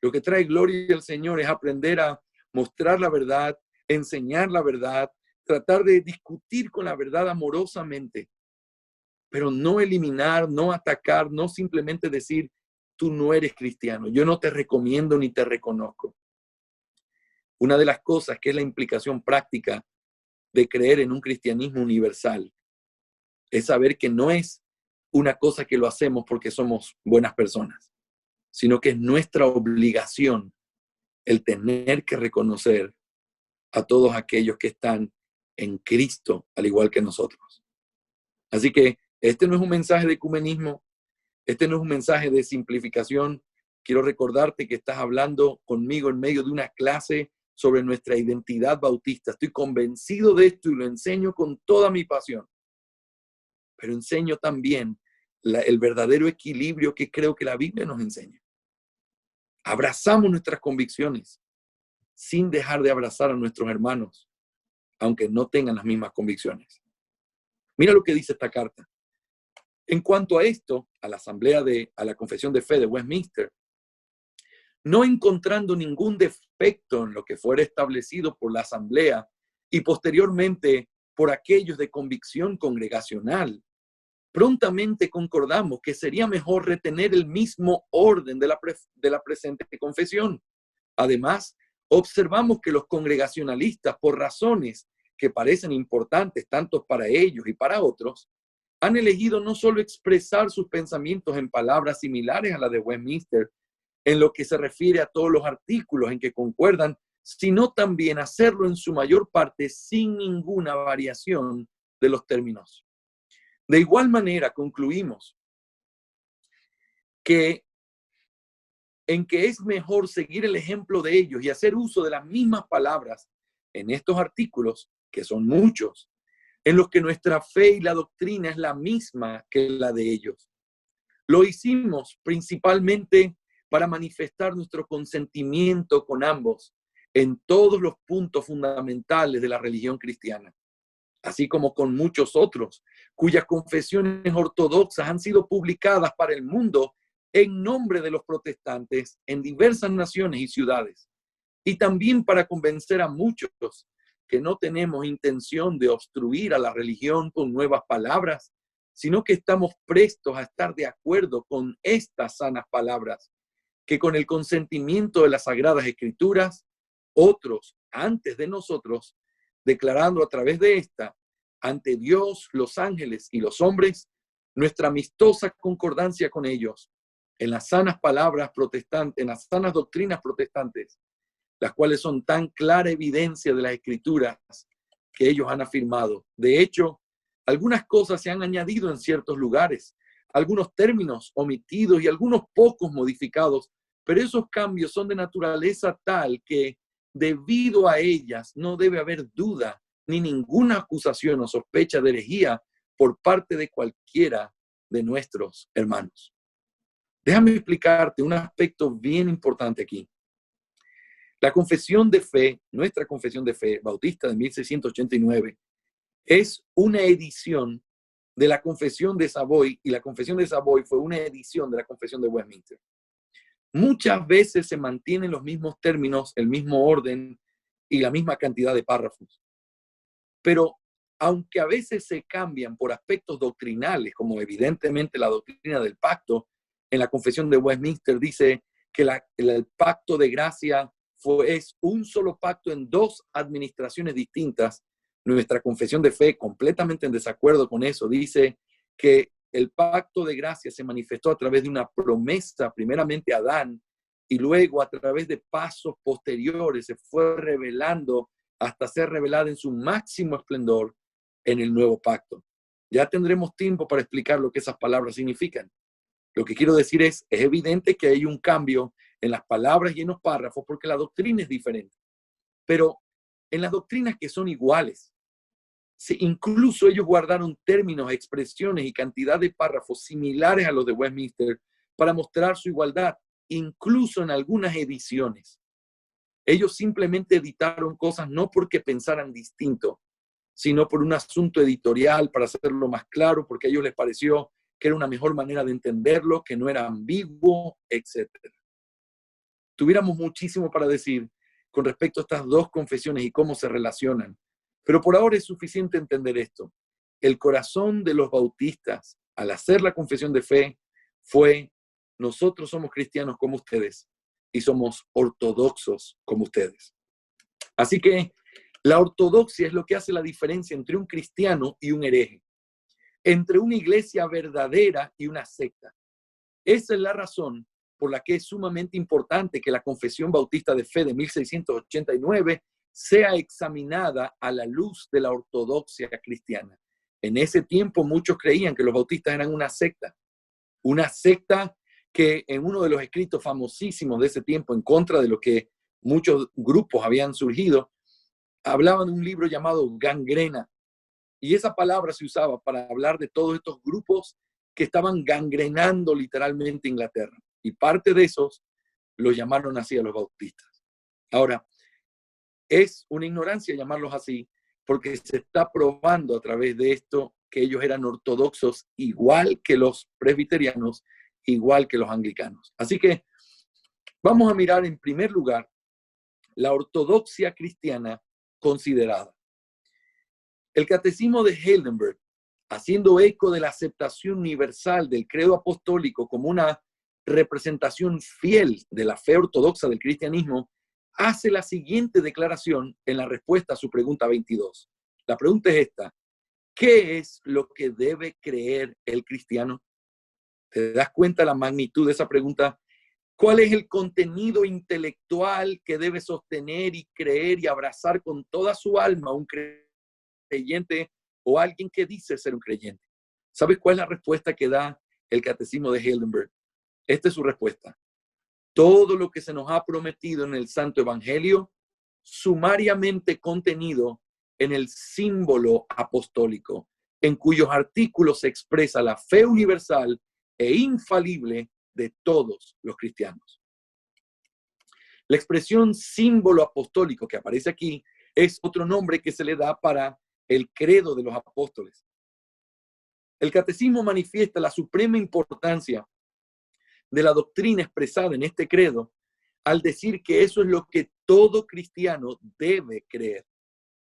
Lo que trae gloria al Señor es aprender a mostrar la verdad, enseñar la verdad, tratar de discutir con la verdad amorosamente, pero no eliminar, no atacar, no simplemente decir, tú no eres cristiano, yo no te recomiendo ni te reconozco. Una de las cosas que es la implicación práctica de creer en un cristianismo universal es saber que no es una cosa que lo hacemos porque somos buenas personas, sino que es nuestra obligación el tener que reconocer a todos aquellos que están en Cristo, al igual que nosotros. Así que este no es un mensaje de ecumenismo, este no es un mensaje de simplificación. Quiero recordarte que estás hablando conmigo en medio de una clase sobre nuestra identidad bautista. Estoy convencido de esto y lo enseño con toda mi pasión. Pero enseño también el verdadero equilibrio que creo que la Biblia nos enseña. Abrazamos nuestras convicciones sin dejar de abrazar a nuestros hermanos, aunque no tengan las mismas convicciones. Mira lo que dice esta carta. En cuanto a esto, a la Confesión de Fe de Westminster, no encontrando ningún defecto en lo que fuera establecido por la Asamblea y posteriormente por aquellos de convicción congregacional, prontamente concordamos que sería mejor retener el mismo orden de la presente confesión. Además, observamos que los congregacionalistas, por razones que parecen importantes tanto para ellos y para otros, han elegido no solo expresar sus pensamientos en palabras similares a las de Westminster, en lo que se refiere a todos los artículos en que concuerdan, sino también hacerlo en su mayor parte sin ninguna variación de los términos. De igual manera, concluimos que es mejor seguir el ejemplo de ellos y hacer uso de las mismas palabras en estos artículos, que son muchos, en los que nuestra fe y la doctrina es la misma que la de ellos. Lo hicimos principalmente para manifestar nuestro consentimiento con ambos en todos los puntos fundamentales de la religión cristiana, así como con muchos otros, cuyas confesiones ortodoxas han sido publicadas para el mundo en nombre de los protestantes en diversas naciones y ciudades, y también para convencer a muchos que no tenemos intención de obstruir a la religión con nuevas palabras, sino que estamos prestos a estar de acuerdo con estas sanas palabras, que con el consentimiento de las Sagradas Escrituras, otros antes de nosotros, declarando a través de esta, ante Dios, los ángeles y los hombres, nuestra amistosa concordancia con ellos, en las sanas palabras protestantes, en las sanas doctrinas protestantes, las cuales son tan clara evidencia de las Escrituras que ellos han afirmado. De hecho, algunas cosas se han añadido en ciertos lugares, algunos términos omitidos y algunos pocos modificados, pero esos cambios son de naturaleza tal que debido a ellas no debe haber duda ni ninguna acusación o sospecha de herejía por parte de cualquiera de nuestros hermanos. Déjame explicarte un aspecto bien importante aquí. La confesión de fe, nuestra confesión de fe bautista de 1689, es una edición de la confesión de Savoy, y la confesión de Savoy fue una edición de la confesión de Westminster. Muchas veces se mantienen los mismos términos, el mismo orden y la misma cantidad de párrafos. Pero aunque a veces se cambian por aspectos doctrinales, como evidentemente la doctrina del pacto, en la confesión de Westminster dice que el pacto de gracia es un solo pacto en dos administraciones distintas. Nuestra confesión de fe, completamente en desacuerdo con eso, dice que el pacto de gracia se manifestó a través de una promesa, primeramente a Adán, y luego a través de pasos posteriores se fue revelando hasta ser revelada en su máximo esplendor en el nuevo pacto. Ya tendremos tiempo para explicar lo que esas palabras significan. Lo que quiero decir es evidente que hay un cambio en las palabras y en los párrafos porque la doctrina es diferente. Pero en las doctrinas que son iguales, incluso ellos guardaron términos, expresiones y cantidad de párrafos similares a los de Westminster para mostrar su igualdad, incluso en algunas ediciones. Ellos simplemente editaron cosas no porque pensaran distinto, sino por un asunto editorial, para hacerlo más claro, porque a ellos les pareció que era una mejor manera de entenderlo, que no era ambiguo, etc. Tuviéramos muchísimo para decir con respecto a estas dos confesiones y cómo se relacionan, pero por ahora es suficiente entender esto. El corazón de los bautistas, al hacer la confesión de fe, fue: nosotros somos cristianos como ustedes y somos ortodoxos como ustedes. Así que la ortodoxia es lo que hace la diferencia entre un cristiano y un hereje, entre una iglesia verdadera y una secta. Esa es la razón por la que es sumamente importante que la Confesión Bautista de Fe de 1689 sea examinada a la luz de la ortodoxia cristiana. En ese tiempo muchos creían que los bautistas eran una secta que en uno de los escritos famosísimos de ese tiempo, en contra de lo que muchos grupos habían surgido, hablaban de un libro llamado Gangrena. Y esa palabra se usaba para hablar de todos estos grupos que estaban gangrenando literalmente Inglaterra. Y parte de esos los llamaron así a los bautistas. Ahora, es una ignorancia llamarlos así, porque se está probando a través de esto que ellos eran ortodoxos igual que los presbiterianos, igual que los anglicanos. Así que vamos a mirar en primer lugar la ortodoxia cristiana considerada. El Catecismo de Heidelberg, haciendo eco de la aceptación universal del credo apostólico como una representación fiel de la fe ortodoxa del cristianismo, hace la siguiente declaración en la respuesta a su pregunta 22. La pregunta es esta: ¿qué es lo que debe creer el cristiano? ¿Te das cuenta la magnitud de esa pregunta? ¿Cuál es el contenido intelectual que debe sostener y creer y abrazar con toda su alma un creyente o alguien que dice ser un creyente? ¿Sabes cuál es la respuesta que da el Catecismo de Heidelberg? Esta es su respuesta: todo lo que se nos ha prometido en el Santo Evangelio, sumariamente contenido en el símbolo apostólico, en cuyos artículos se expresa la fe universal e infalible de todos los cristianos. La expresión símbolo apostólico que aparece aquí es otro nombre que se le da para el credo de los apóstoles. El catecismo manifiesta la suprema importancia de la doctrina expresada en este credo al decir que eso es lo que todo cristiano debe creer.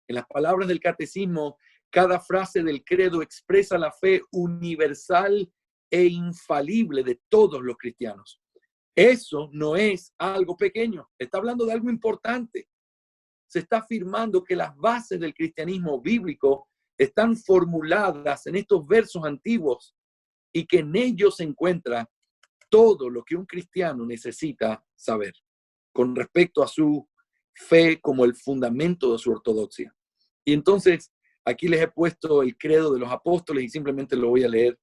En las palabras del catecismo, cada frase del credo expresa la fe universal e infalible de todos los cristianos. Eso no es algo pequeño, está hablando de algo importante. Se está afirmando que las bases del cristianismo bíblico están formuladas en estos versos antiguos y que en ellos se encuentra todo lo que un cristiano necesita saber con respecto a su fe como el fundamento de su ortodoxia. Y entonces, aquí les he puesto el credo de los apóstoles y simplemente lo voy a leer.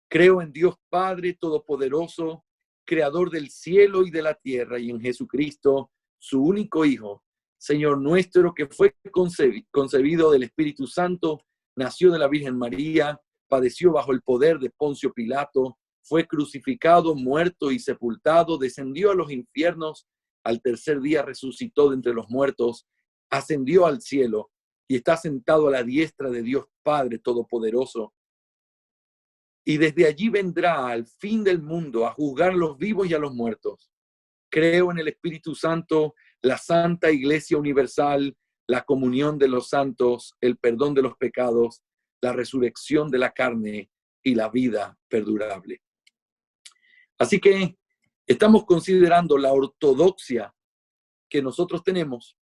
Creo en Dios Padre Todopoderoso, Creador del cielo y de la tierra, y en Jesucristo, su único Hijo, Señor nuestro, que fue concebido del Espíritu Santo, nació de la Virgen María, padeció bajo el poder de Poncio Pilato, fue crucificado, muerto y sepultado, descendió a los infiernos, al tercer día resucitó de entre los muertos, ascendió al cielo y está sentado a la diestra de Dios Padre Todopoderoso. Y desde allí vendrá al fin del mundo a juzgar a los vivos y a los muertos. Creo en el Espíritu Santo, la Santa Iglesia Universal, la comunión de los santos, el perdón de los pecados, la resurrección de la carne y la vida perdurable. Así que estamos considerando la ortodoxia que nosotros tenemos.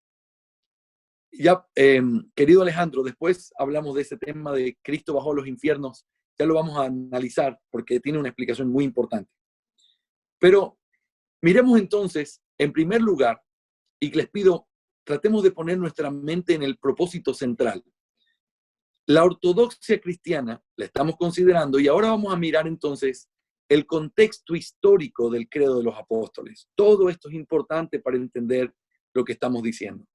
Ya, querido Alejandro, después hablamos de ese tema de Cristo bajó a los infiernos. Ya lo vamos a analizar porque tiene una explicación muy importante. Pero miremos entonces, en primer lugar, y les pido, tratemos de poner nuestra mente en el propósito central. La ortodoxia cristiana la estamos considerando y ahora vamos a mirar entonces el contexto histórico del credo de los apóstoles. Todo esto es importante para entender lo que estamos diciendo.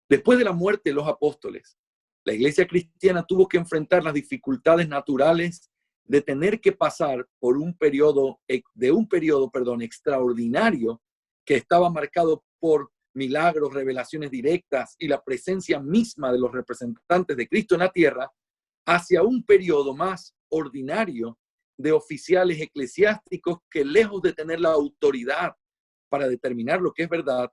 Después de la muerte de los apóstoles, la iglesia cristiana tuvo que enfrentar las dificultades naturales de tener que pasar por un periodo extraordinario que estaba marcado por milagros, revelaciones directas y la presencia misma de los representantes de Cristo en la tierra, hacia un periodo más ordinario de oficiales eclesiásticos que, lejos de tener la autoridad para determinar lo que es verdad,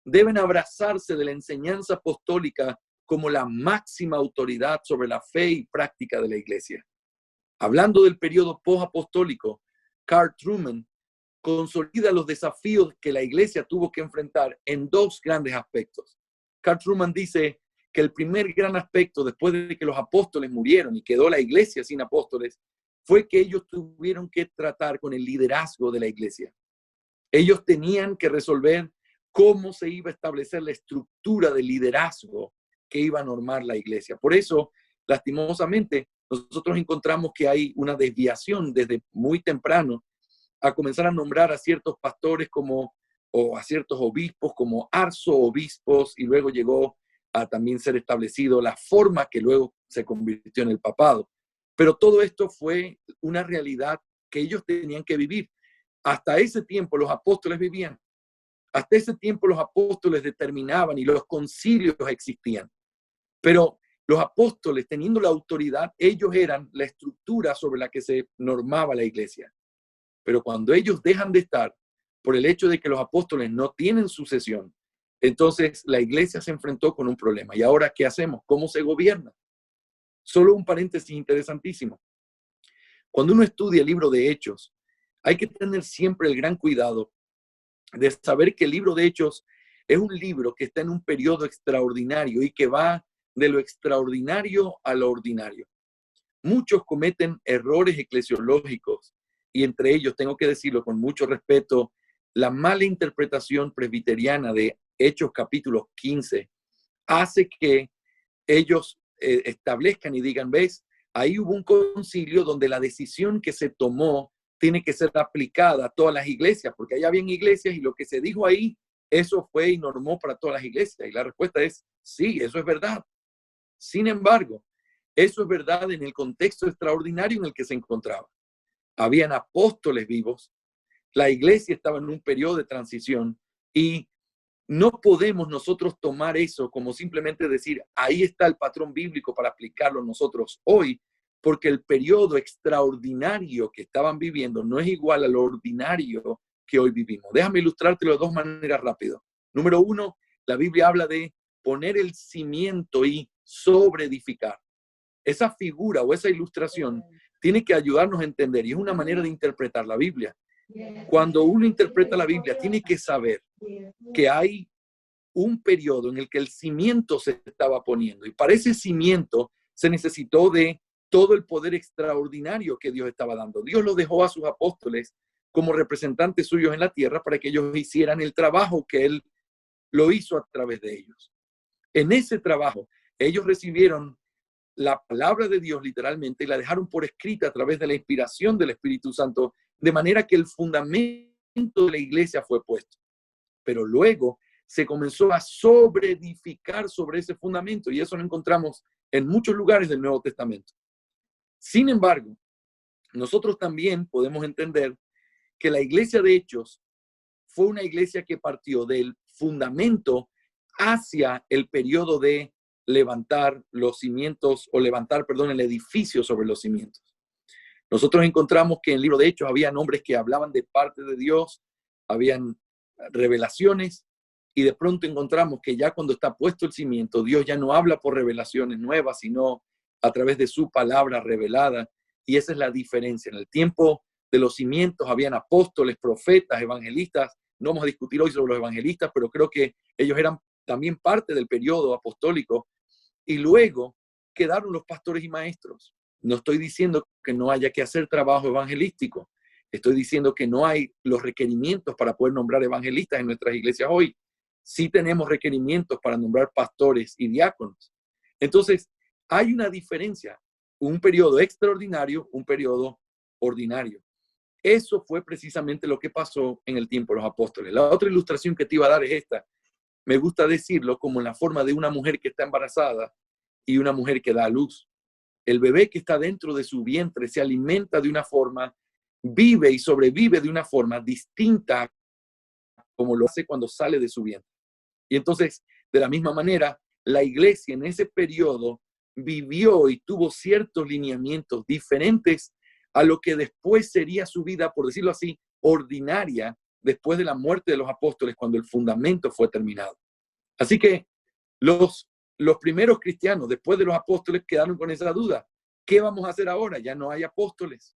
deben abrazarse de la enseñanza apostólica como la máxima autoridad sobre la fe y práctica de la iglesia. Hablando del periodo post-apostólico, Carl Trueman consolida los desafíos que la iglesia tuvo que enfrentar en dos grandes aspectos. Carl Trueman dice que el primer gran aspecto, después de que los apóstoles murieron y quedó la iglesia sin apóstoles, fue que ellos tuvieron que tratar con el liderazgo de la iglesia. Ellos tenían que resolver cómo se iba a establecer la estructura de liderazgo que iba a normar la iglesia. Por eso, lastimosamente, nosotros encontramos que hay una desviación desde muy temprano a comenzar a nombrar a ciertos pastores o a ciertos obispos como arzobispos, y luego llegó a también ser establecido la forma que luego se convirtió en el papado. Pero todo esto fue una realidad que ellos tenían que vivir. Hasta ese tiempo los apóstoles vivían. Hasta ese tiempo los apóstoles determinaban y los concilios existían. Pero los apóstoles, teniendo la autoridad, ellos eran la estructura sobre la que se normaba la iglesia. Pero cuando ellos dejan de estar, por el hecho de que los apóstoles no tienen sucesión, entonces la iglesia se enfrentó con un problema. ¿Y ahora qué hacemos? ¿Cómo se gobierna? Solo un paréntesis interesantísimo. Cuando uno estudia el libro de Hechos, hay que tener siempre el gran cuidado de saber que el libro de Hechos es un libro que está en un periodo extraordinario y que va de lo extraordinario a lo ordinario. Muchos cometen errores eclesiológicos y entre ellos, tengo que decirlo con mucho respeto, la mala interpretación presbiteriana de Hechos capítulo 15 hace que ellos establezcan y digan, ¿ves? Ahí hubo un concilio donde la decisión que se tomó tiene que ser aplicada a todas las iglesias, porque allá habían iglesias y lo que se dijo ahí, eso fue y normó para todas las iglesias. Y la respuesta es, sí, eso es verdad. Sin embargo, eso es verdad en el contexto extraordinario en el que se encontraba. Habían apóstoles vivos, la iglesia estaba en un periodo de transición y no podemos nosotros tomar eso como simplemente decir, ahí está el patrón bíblico para aplicarlo nosotros hoy, porque el periodo extraordinario que estaban viviendo no es igual al ordinario que hoy vivimos. Déjame ilustrártelo de dos maneras rápido. Número uno, la Biblia habla de poner el cimiento y sobreedificar. Esa figura o esa ilustración tiene que ayudarnos a entender y es una manera de interpretar la Biblia. Cuando uno interpreta la Biblia, tiene que saber que hay un periodo en el que el cimiento se estaba poniendo y para ese cimiento se necesitó de todo el poder extraordinario que Dios estaba dando. Dios lo dejó a sus apóstoles como representantes suyos en la tierra para que ellos hicieran el trabajo que Él lo hizo a través de ellos. En ese trabajo, ellos recibieron la palabra de Dios literalmente y la dejaron por escrita a través de la inspiración del Espíritu Santo, de manera que el fundamento de la iglesia fue puesto. Pero luego se comenzó a sobreedificar sobre ese fundamento y eso lo encontramos en muchos lugares del Nuevo Testamento. Sin embargo, nosotros también podemos entender que la iglesia de Hechos fue una iglesia que partió del fundamento hacia el periodo de levantar los cimientos o levantar, perdón, el edificio sobre los cimientos. Nosotros encontramos que en el libro de Hechos había hombres que hablaban de parte de Dios, habían revelaciones y de pronto encontramos que ya cuando está puesto el cimiento, Dios ya no habla por revelaciones nuevas, sino a través de su palabra revelada. Y esa es la diferencia. En el tiempo de los cimientos habían apóstoles, profetas, evangelistas. No vamos a discutir hoy sobre los evangelistas, pero creo que ellos eran también parte del periodo apostólico. Y luego quedaron los pastores y maestros. No estoy diciendo que no haya que hacer trabajo evangelístico. Estoy diciendo que no hay los requerimientos para poder nombrar evangelistas en nuestras iglesias hoy. Sí tenemos requerimientos para nombrar pastores y diáconos. Entonces, hay una diferencia. Un periodo extraordinario, un periodo ordinario. Eso fue precisamente lo que pasó en el tiempo de los apóstoles. La otra ilustración que te iba a dar es esta. Me gusta decirlo como en la forma de una mujer que está embarazada y una mujer que da a luz. El bebé que está dentro de su vientre se alimenta de una forma, vive y sobrevive de una forma distinta como lo hace cuando sale de su vientre. Y entonces, de la misma manera, la iglesia en ese periodo vivió y tuvo ciertos lineamientos diferentes a lo que después sería su vida, por decirlo así, ordinaria, después de la muerte de los apóstoles, cuando el fundamento fue terminado. Así que los primeros cristianos, después de los apóstoles, quedaron con esa duda. ¿Qué vamos a hacer ahora? Ya no hay apóstoles.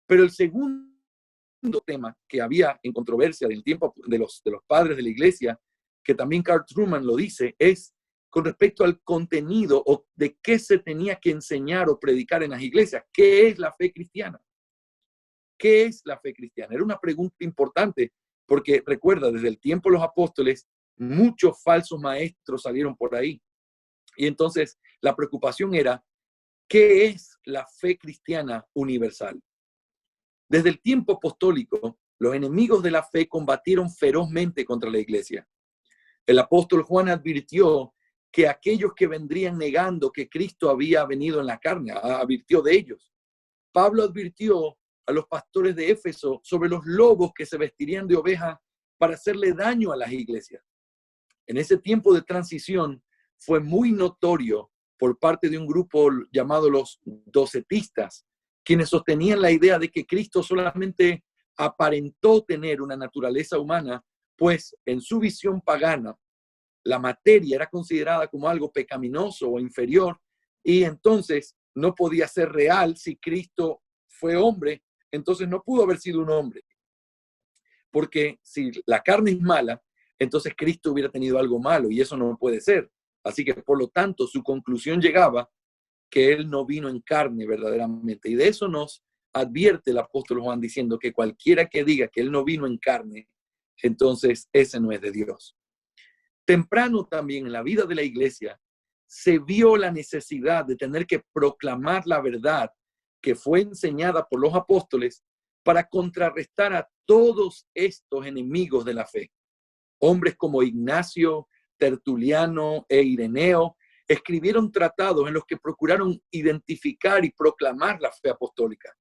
Pero el segundo tema que había en controversia del tiempo de los padres de la iglesia, que también Carl Truman lo dice, es con respecto al contenido o de qué se tenía que enseñar o predicar en las iglesias. ¿Qué es la fe cristiana? ¿Qué es la fe cristiana? Era una pregunta importante porque recuerda, desde el tiempo de los apóstoles, muchos falsos maestros salieron por ahí. Y entonces la preocupación era, ¿qué es la fe cristiana universal? Desde el tiempo apostólico, los enemigos de la fe combatieron ferozmente contra la iglesia. El apóstol Juan advirtió que aquellos que vendrían negando que Cristo había venido en la carne, advirtió de ellos. Pablo advirtió a los pastores de Éfeso sobre los lobos que se vestirían de oveja para hacerle daño a las iglesias. En ese tiempo de transición fue muy notorio por parte de un grupo llamado los docetistas, quienes sostenían la idea de que Cristo solamente aparentó tener una naturaleza humana, pues en su visión pagana, la materia era considerada como algo pecaminoso o inferior, y entonces no podía ser real. Si Cristo fue hombre, entonces no pudo haber sido un hombre. Porque si la carne es mala, entonces Cristo hubiera tenido algo malo, y eso no puede ser. Así que, por lo tanto, su conclusión llegaba que Él no vino en carne verdaderamente. Y de eso nos advierte el apóstol Juan diciendo que cualquiera que diga que Él no vino en carne, entonces ese no es de Dios. Temprano también en la vida de la iglesia se vio la necesidad de tener que proclamar la verdad que fue enseñada por los apóstoles para contrarrestar a todos estos enemigos de la fe. Hombres como Ignacio, Tertuliano e Ireneo escribieron tratados en los que procuraron identificar y proclamar la fe apostólica.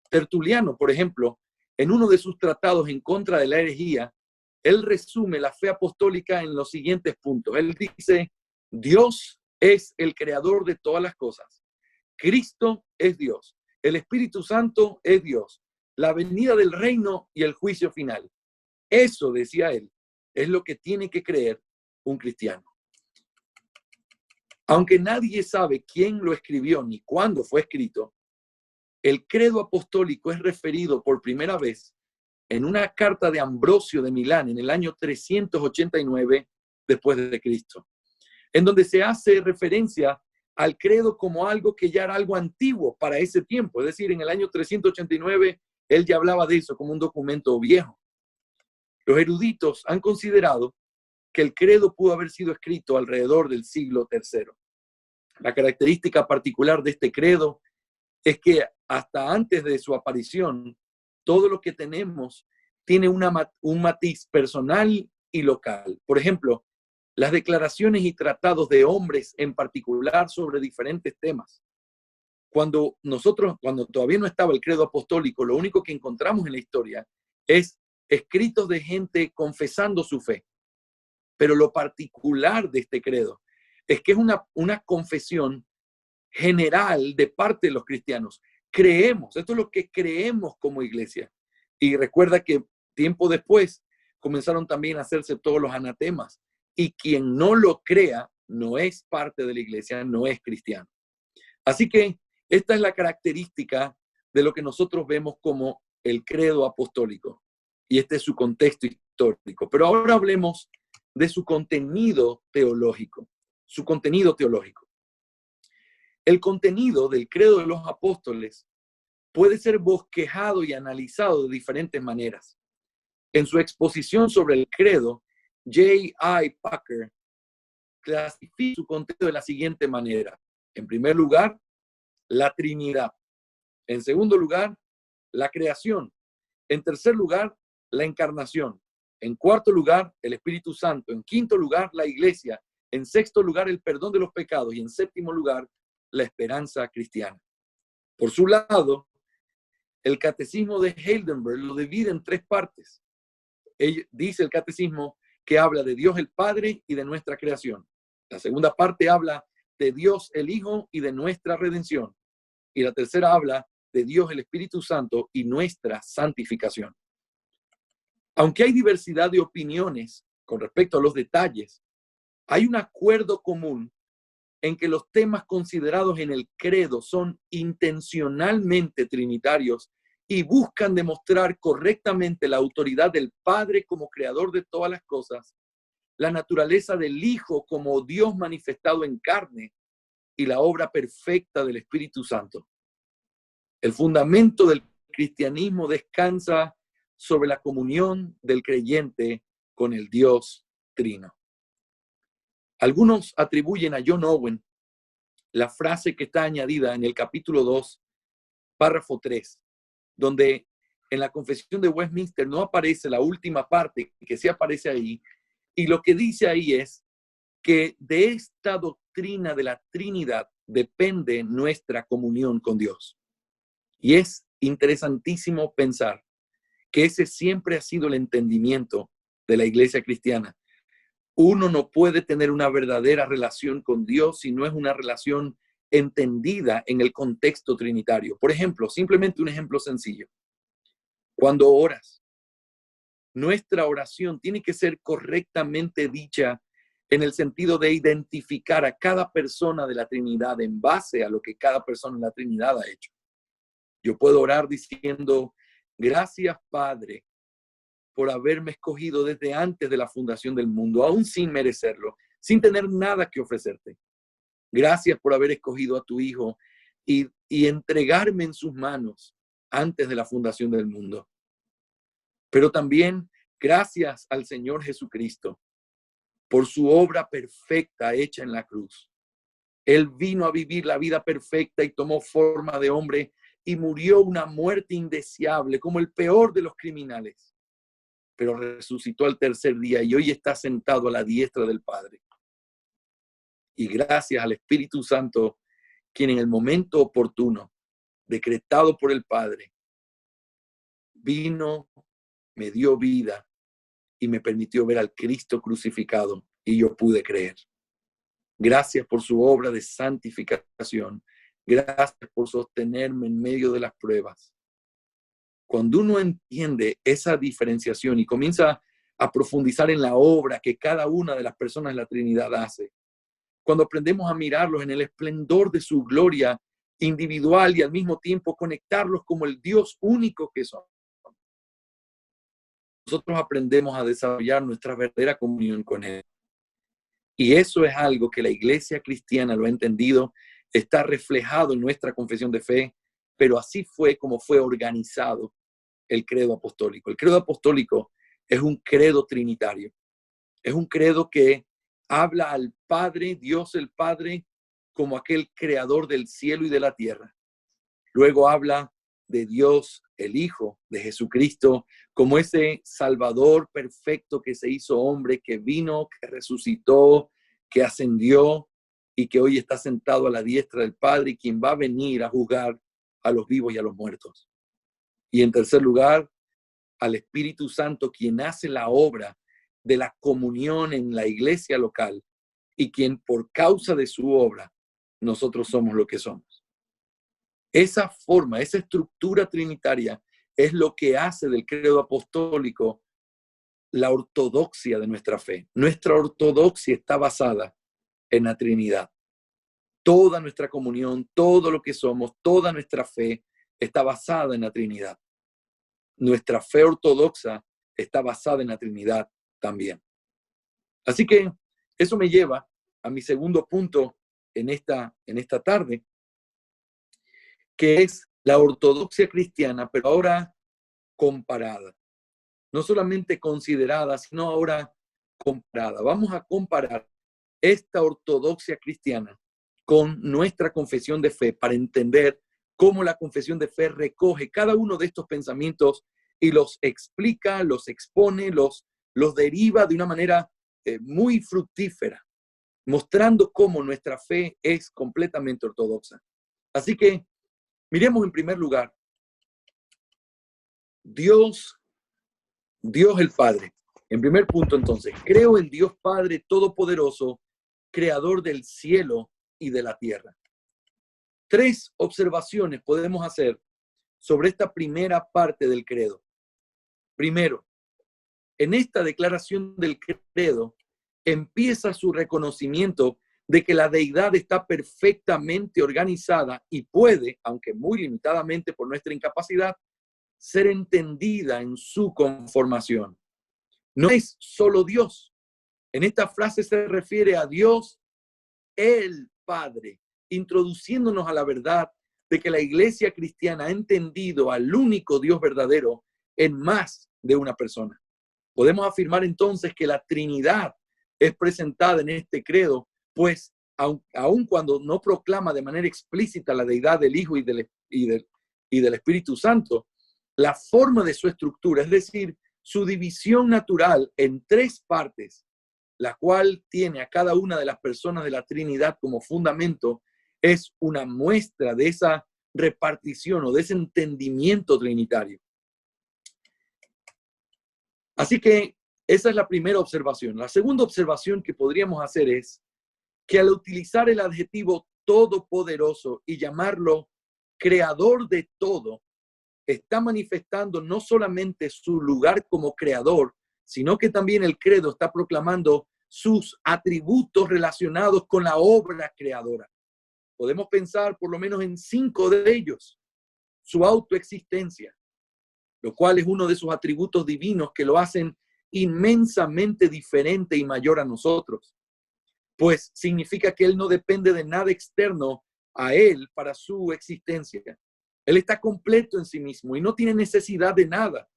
Tertuliano, por ejemplo, en uno de sus tratados en contra de la herejía, él resume la fe apostólica en los siguientes puntos. Él dice: Dios es el creador de todas las cosas. Cristo es Dios. El Espíritu Santo es Dios. La venida del reino y el juicio final. Eso, decía él, es lo que tiene que creer un cristiano. Aunque nadie sabe quién lo escribió ni cuándo fue escrito, el credo apostólico es referido por primera vez en una carta de Ambrosio de Milán en el año 389 después de Cristo, en donde se hace referencia al credo como algo que ya era algo antiguo para ese tiempo. Es decir, en el año 389 él ya hablaba de eso como un documento viejo. Los eruditos han considerado que el credo pudo haber sido escrito alrededor del siglo III. La característica particular de este credo es que hasta antes de su aparición, todo lo que tenemos tiene un matiz personal y local. Por ejemplo, las declaraciones y tratados de hombres en particular sobre diferentes temas. Cuando todavía no estaba el credo apostólico, lo único que encontramos en la historia es escritos de gente confesando su fe. Pero lo particular de este credo es que es una confesión general de parte de los cristianos. Creemos, esto es lo que creemos como iglesia. Y recuerda que tiempo después comenzaron también a hacerse todos los anatemas. Y quien no lo crea no es parte de la iglesia, no es cristiano. Así que esta es la característica de lo que nosotros vemos como el credo apostólico. Y este es su contexto histórico. Pero ahora hablemos de su contenido teológico. Su contenido teológico. El contenido del credo de los apóstoles puede ser bosquejado y analizado de diferentes maneras. En su exposición sobre el credo, J.I. Packer clasifica su contenido de la siguiente manera. En primer lugar, la Trinidad. En segundo lugar, la creación. En tercer lugar, la encarnación. En cuarto lugar, el Espíritu Santo. En quinto lugar, la iglesia. En sexto lugar, el perdón de los pecados. Y en séptimo lugar, la esperanza cristiana. Por su lado, el catecismo de Heidelberg lo divide en tres partes. Dice el catecismo que habla de Dios el Padre y de nuestra creación. La segunda parte habla de Dios el Hijo y de nuestra redención. Y la tercera habla de Dios el Espíritu Santo y nuestra santificación. Aunque hay diversidad de opiniones con respecto a los detalles, hay un acuerdo común en que los temas considerados en el credo son intencionalmente trinitarios y buscan demostrar correctamente la autoridad del Padre como creador de todas las cosas, la naturaleza del Hijo como Dios manifestado en carne y la obra perfecta del Espíritu Santo. El fundamento del cristianismo descansa sobre la comunión del creyente con el Dios Trino. Algunos atribuyen a John Owen la frase que está añadida en el capítulo 2, párrafo 3, donde en la confesión de Westminster no aparece la última parte, que sí aparece ahí, y lo que dice ahí es que de esta doctrina de la Trinidad depende nuestra comunión con Dios. Y es interesantísimo pensar que ese siempre ha sido el entendimiento de la iglesia cristiana. Uno no puede tener una verdadera relación con Dios si no es una relación entendida en el contexto trinitario. Por ejemplo, simplemente un ejemplo sencillo. Cuando oras, nuestra oración tiene que ser correctamente dicha en el sentido de identificar a cada persona de la Trinidad en base a lo que cada persona de la Trinidad ha hecho. Yo puedo orar diciendo, gracias Padre por haberme escogido desde antes de la fundación del mundo, aún sin merecerlo, sin tener nada que ofrecerte. Gracias por haber escogido a tu Hijo y entregarme en sus manos antes de la fundación del mundo. Pero también gracias al Señor Jesucristo por su obra perfecta hecha en la cruz. Él vino a vivir la vida perfecta y tomó forma de hombre y murió una muerte indeseable como el peor de los criminales. Pero resucitó al tercer día y hoy está sentado a la diestra del Padre. Y gracias al Espíritu Santo, quien en el momento oportuno, decretado por el Padre, vino, me dio vida y me permitió ver al Cristo crucificado y yo pude creer. Gracias por su obra de santificación. Gracias por sostenerme en medio de las pruebas. Cuando uno entiende esa diferenciación y comienza a profundizar en la obra que cada una de las personas de la Trinidad hace, cuando aprendemos a mirarlos en el esplendor de su gloria individual y al mismo tiempo conectarlos como el Dios único que son, nosotros aprendemos a desarrollar nuestra verdadera comunión con Él. Y eso es algo que la iglesia cristiana lo ha entendido, está reflejado en nuestra confesión de fe, pero así fue como fue organizado el credo apostólico. El credo apostólico es un credo trinitario. Es un credo que habla al Padre, Dios el Padre, como aquel creador del cielo y de la tierra. Luego habla de Dios el Hijo, de Jesucristo, como ese Salvador perfecto que se hizo hombre, que vino, que resucitó, que ascendió y que hoy está sentado a la diestra del Padre y quien va a venir a juzgar a los vivos y a los muertos. Y en tercer lugar, al Espíritu Santo, quien hace la obra de la comunión en la iglesia local y quien por causa de su obra, nosotros somos lo que somos. Esa forma, esa estructura trinitaria es lo que hace del credo apostólico la ortodoxia de nuestra fe. Nuestra ortodoxia está basada en la Trinidad. Toda nuestra comunión, todo lo que somos, toda nuestra fe está basada en la Trinidad. Nuestra fe ortodoxa está basada en la Trinidad también. Así que eso me lleva a mi segundo punto en esta tarde, que es la ortodoxia cristiana, pero ahora comparada. No solamente considerada, sino ahora comparada. Vamos a comparar esta ortodoxia cristiana con nuestra confesión de fe para entender cómo la confesión de fe recoge cada uno de estos pensamientos y los explica, los expone, los deriva de una manera muy fructífera, mostrando cómo nuestra fe es completamente ortodoxa. Así que miremos en primer lugar, Dios el Padre. En primer punto, entonces, creo en Dios Padre Todopoderoso, Creador del cielo y de la tierra. 3 observaciones podemos hacer sobre esta primera parte del credo. Primero, en esta declaración del credo empieza su reconocimiento de que la deidad está perfectamente organizada y puede, aunque muy limitadamente por nuestra incapacidad, ser entendida en su conformación. No es solo Dios. En esta frase se refiere a Dios, el Padre, introduciéndonos a la verdad de que la iglesia cristiana ha entendido al único Dios verdadero en más de una persona. Podemos afirmar entonces que la Trinidad es presentada en este credo, pues aun cuando no proclama de manera explícita la deidad del Hijo y del Espíritu Santo, la forma de su estructura, es decir, su división natural en 3 partes, la cual tiene a cada una de las personas de la Trinidad como fundamento, es una muestra de esa repartición o de ese entendimiento trinitario. Así que esa es la primera observación. La segunda observación que podríamos hacer es que al utilizar el adjetivo todopoderoso y llamarlo creador de todo, está manifestando no solamente su lugar como creador, sino que también el credo está proclamando sus atributos relacionados con la obra creadora. Podemos pensar por lo menos en 5 de ellos. Su autoexistencia, lo cual es uno de sus atributos divinos que lo hacen inmensamente diferente y mayor a nosotros, pues significa que Él no depende de nada externo a Él para su existencia. Él está completo en sí mismo y no tiene necesidad de nada.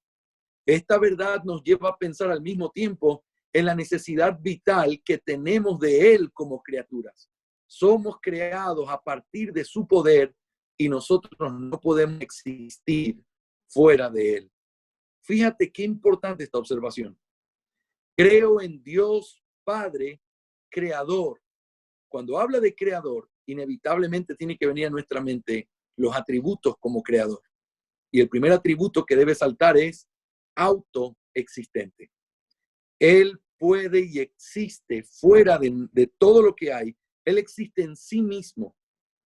Esta verdad nos lleva a pensar al mismo tiempo en la necesidad vital que tenemos de Él como criaturas. Somos creados a partir de su poder y nosotros no podemos existir fuera de Él. Fíjate qué importante esta observación. Creo en Dios Padre, creador. Cuando habla de creador, inevitablemente tiene que venir a nuestra mente los atributos como creador. Y el primer atributo que debe saltar es autoexistente. Él puede y existe fuera de todo lo que hay. Él existe en sí mismo.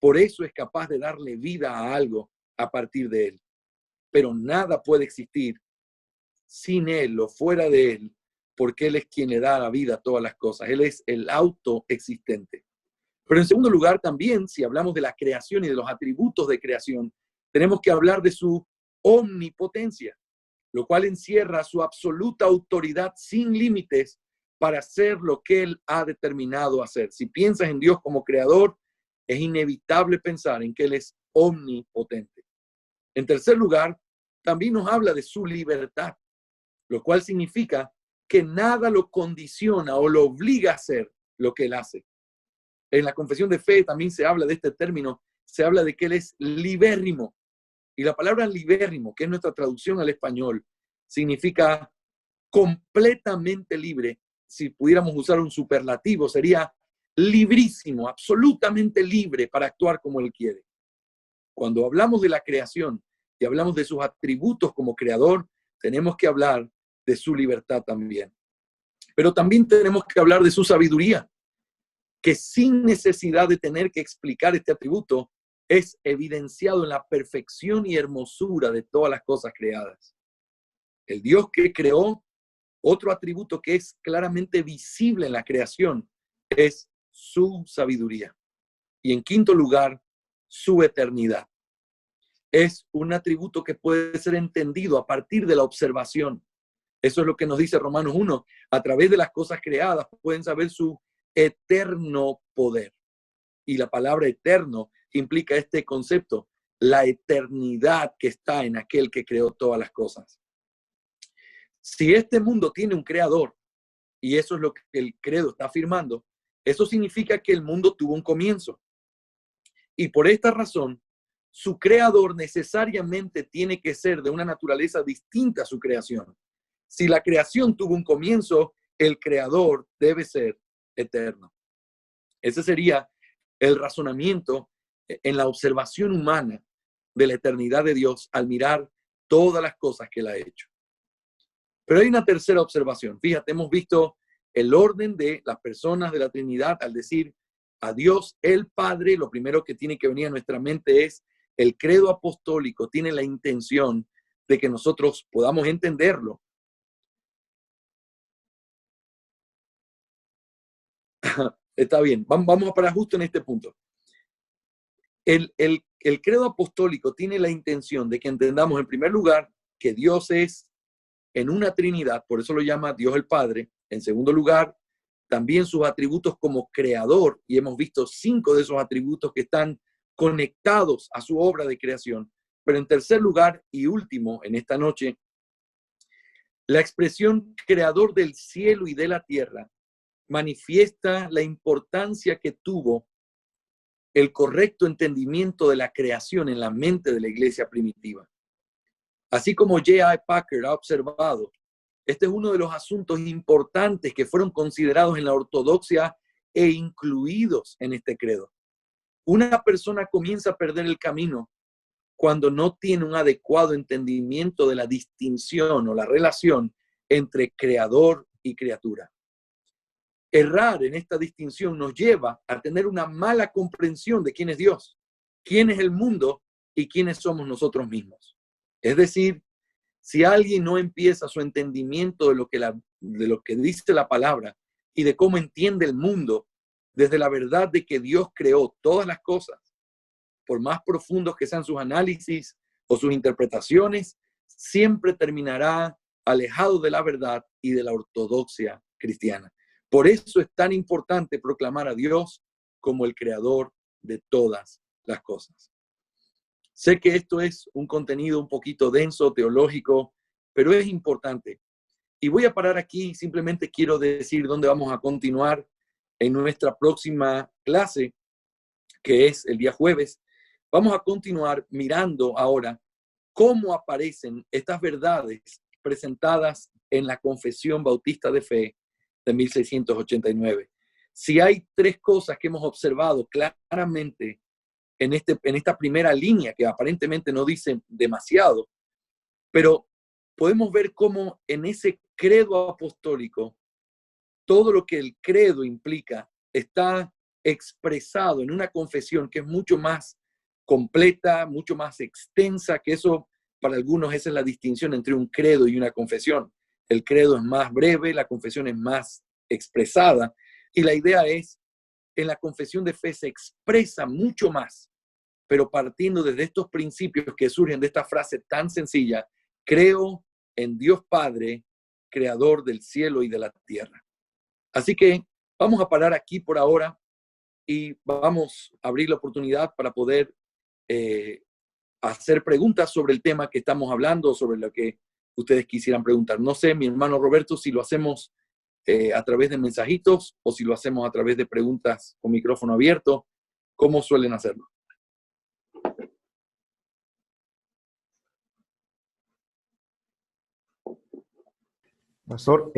Por eso es capaz de darle vida a algo a partir de él. Pero nada puede existir sin él o fuera de él, porque él es quien le da la vida a todas las cosas. Él es el autoexistente. Pero en segundo lugar, también, si hablamos de la creación y de los atributos de creación, tenemos que hablar de su omnipotencia, lo cual encierra su absoluta autoridad sin límites para hacer lo que Él ha determinado hacer. Si piensas en Dios como creador, es inevitable pensar en que Él es omnipotente. En tercer lugar, también nos habla de su libertad, lo cual significa que nada lo condiciona o lo obliga a hacer lo que Él hace. En la confesión de fe también se habla de este término, se habla de que Él es libérrimo. Y la palabra libérrimo, que es nuestra traducción al español, significa completamente libre. Si pudiéramos usar un superlativo, sería librísimo, absolutamente libre para actuar como Él quiere. Cuando hablamos de la creación y hablamos de sus atributos como creador, tenemos que hablar de su libertad también. Pero también tenemos que hablar de su sabiduría, que sin necesidad de tener que explicar este atributo, es evidenciado en la perfección y hermosura de todas las cosas creadas. El Dios que creó, otro atributo que es claramente visible en la creación, es su sabiduría. Y en quinto lugar, su eternidad. Es un atributo que puede ser entendido a partir de la observación. Eso es lo que nos dice Romanos 1. A través de las cosas creadas pueden saber su eterno poder. Y la palabra eterno implica este concepto, la eternidad que está en aquel que creó todas las cosas. Si este mundo tiene un creador, y eso es lo que el credo está afirmando, eso significa que el mundo tuvo un comienzo. Y por esta razón, su creador necesariamente tiene que ser de una naturaleza distinta a su creación. Si la creación tuvo un comienzo, el creador debe ser eterno. Ese sería el razonamiento en la observación humana de la eternidad de Dios al mirar todas las cosas que Él ha hecho. Pero hay una tercera observación. Fíjate, hemos visto el orden de las personas de la Trinidad al decir a Dios el Padre. Lo primero que tiene que venir a nuestra mente es el credo apostólico. Tiene la intención de que nosotros podamos entenderlo. Está bien, vamos a parar justo en este punto. El credo apostólico tiene la intención de que entendamos en primer lugar que Dios es en una Trinidad, por eso lo llama Dios el Padre. En segundo lugar, también sus atributos como creador, y hemos visto 5 de esos atributos que están conectados a su obra de creación. Pero en tercer lugar y último, en esta noche, la expresión creador del cielo y de la tierra manifiesta la importancia que tuvo el correcto entendimiento de la creación en la mente de la iglesia primitiva. Así como J.I. Packer ha observado, este es uno de los asuntos importantes que fueron considerados en la ortodoxia e incluidos en este credo. Una persona comienza a perder el camino cuando no tiene un adecuado entendimiento de la distinción o la relación entre creador y criatura. Errar en esta distinción nos lleva a tener una mala comprensión de quién es Dios, quién es el mundo y quiénes somos nosotros mismos. Es decir, si alguien no empieza su entendimiento de lo que dice la palabra y de cómo entiende el mundo desde la verdad de que Dios creó todas las cosas, por más profundos que sean sus análisis o sus interpretaciones, siempre terminará alejado de la verdad y de la ortodoxia cristiana. Por eso es tan importante proclamar a Dios como el creador de todas las cosas. Sé que esto es un contenido un poquito denso, teológico, pero es importante. Y voy a parar aquí, simplemente quiero decir dónde vamos a continuar en nuestra próxima clase, que es el día jueves. Vamos a continuar mirando ahora cómo aparecen estas verdades presentadas en la Confesión Bautista de Fe de 1689. Si hay tres cosas que hemos observado claramente en esta primera línea, que aparentemente no dice demasiado, pero podemos ver cómo en ese credo apostólico, todo lo que el credo implica está expresado en una confesión que es mucho más completa, mucho más extensa, que eso, para algunos, esa es la distinción entre un credo y una confesión. El credo es más breve, la confesión es más expresada, y la idea es, en la confesión de fe se expresa mucho más, pero partiendo desde estos principios que surgen de esta frase tan sencilla: creo en Dios Padre, creador del cielo y de la tierra. Así que vamos a parar aquí por ahora y vamos a abrir la oportunidad para poder hacer preguntas sobre el tema que estamos hablando, sobre lo que ustedes quisieran preguntar. No sé, mi hermano Roberto, si lo hacemos a través de mensajitos o si lo hacemos a través de preguntas con micrófono abierto. ¿Cómo suelen hacerlo? Pastor,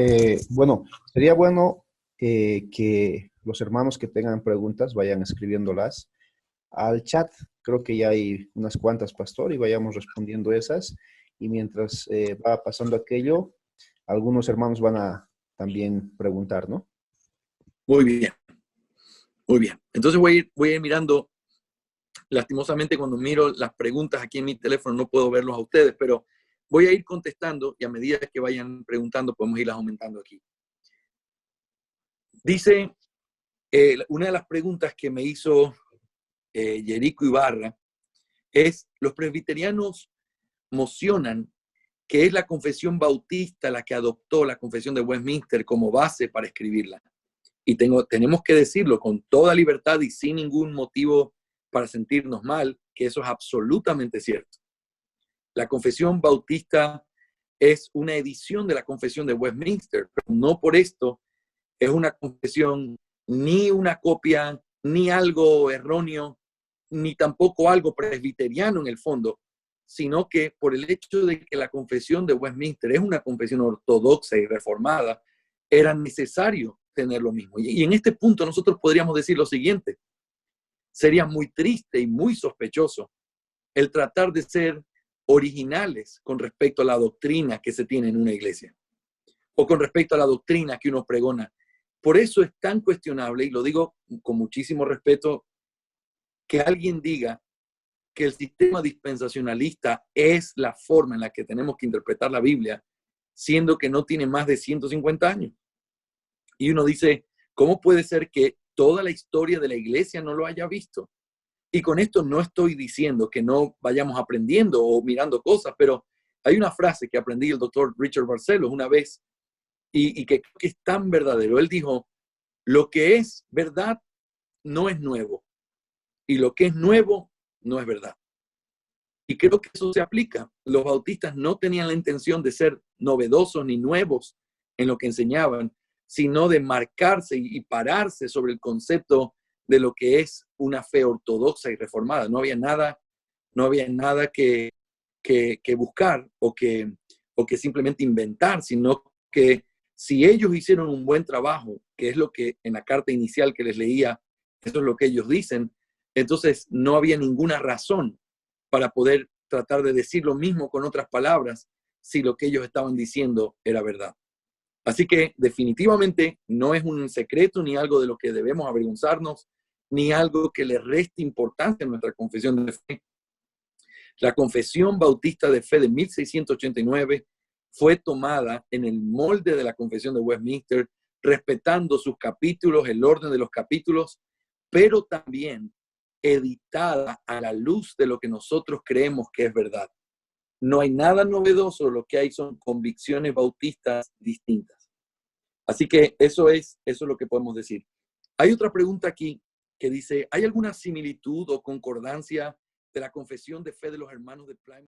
bueno, sería bueno que los hermanos que tengan preguntas vayan escribiéndolas al chat. Creo que ya hay unas cuantas, Pastor, y vayamos respondiendo esas. Y mientras va pasando aquello, algunos hermanos van a también preguntar, ¿no? Muy bien, muy bien. Entonces voy a ir mirando. Lastimosamente, cuando miro las preguntas aquí en mi teléfono no puedo verlos a ustedes, pero voy a ir contestando y a medida que vayan preguntando podemos irlas aumentando aquí. Dice, una de las preguntas que me hizo Yerico Ibarra es: los presbiterianos mocionan que es la confesión bautista la que adoptó la confesión de Westminster como base para escribirla. Y tenemos que decirlo con toda libertad y sin ningún motivo para sentirnos mal, que eso es absolutamente cierto. La confesión bautista es una edición de la confesión de Westminster, pero no por esto es una confesión ni una copia, ni algo erróneo, ni tampoco algo presbiteriano en el fondo, sino que por el hecho de que la confesión de Westminster es una confesión ortodoxa y reformada, era necesario tener lo mismo. Y en este punto nosotros podríamos decir lo siguiente: sería muy triste y muy sospechoso el tratar de ser originales con respecto a la doctrina que se tiene en una iglesia o con respecto a la doctrina que uno pregona. Por eso es tan cuestionable, y lo digo con muchísimo respeto, que alguien diga que el sistema dispensacionalista es la forma en la que tenemos que interpretar la Biblia, siendo que no tiene más de 150 años. Y uno dice, ¿cómo puede ser que toda la historia de la iglesia no lo haya visto? Y con esto no estoy diciendo que no vayamos aprendiendo o mirando cosas, pero hay una frase que aprendí del doctor Richard Barcellos una vez y que es tan verdadero. Él dijo, lo que es verdad no es nuevo y lo que es nuevo no es verdad. Y creo que eso se aplica. Los bautistas no tenían la intención de ser novedosos ni nuevos en lo que enseñaban, sino de marcarse y pararse sobre el concepto de lo que es una fe ortodoxa y reformada. No había nada que buscar o que simplemente inventar, sino que si ellos hicieron un buen trabajo, que es lo que en la carta inicial que les leía, eso es lo que ellos dicen, entonces no había ninguna razón para poder tratar de decir lo mismo con otras palabras si lo que ellos estaban diciendo era verdad. Así que definitivamente no es un secreto ni algo de lo que debemos avergonzarnos, ni algo que le reste importancia a nuestra confesión de fe. La Confesión Bautista de Fe de 1689 fue tomada en el molde de la Confesión de Westminster, respetando sus capítulos, el orden de los capítulos, pero también editada a la luz de lo que nosotros creemos que es verdad. No hay nada novedoso, lo que hay son convicciones bautistas distintas. Así que eso es lo que podemos decir. Hay otra pregunta aquí que dice, ¿hay alguna similitud o concordancia de la confesión de fe de los hermanos de Plymouth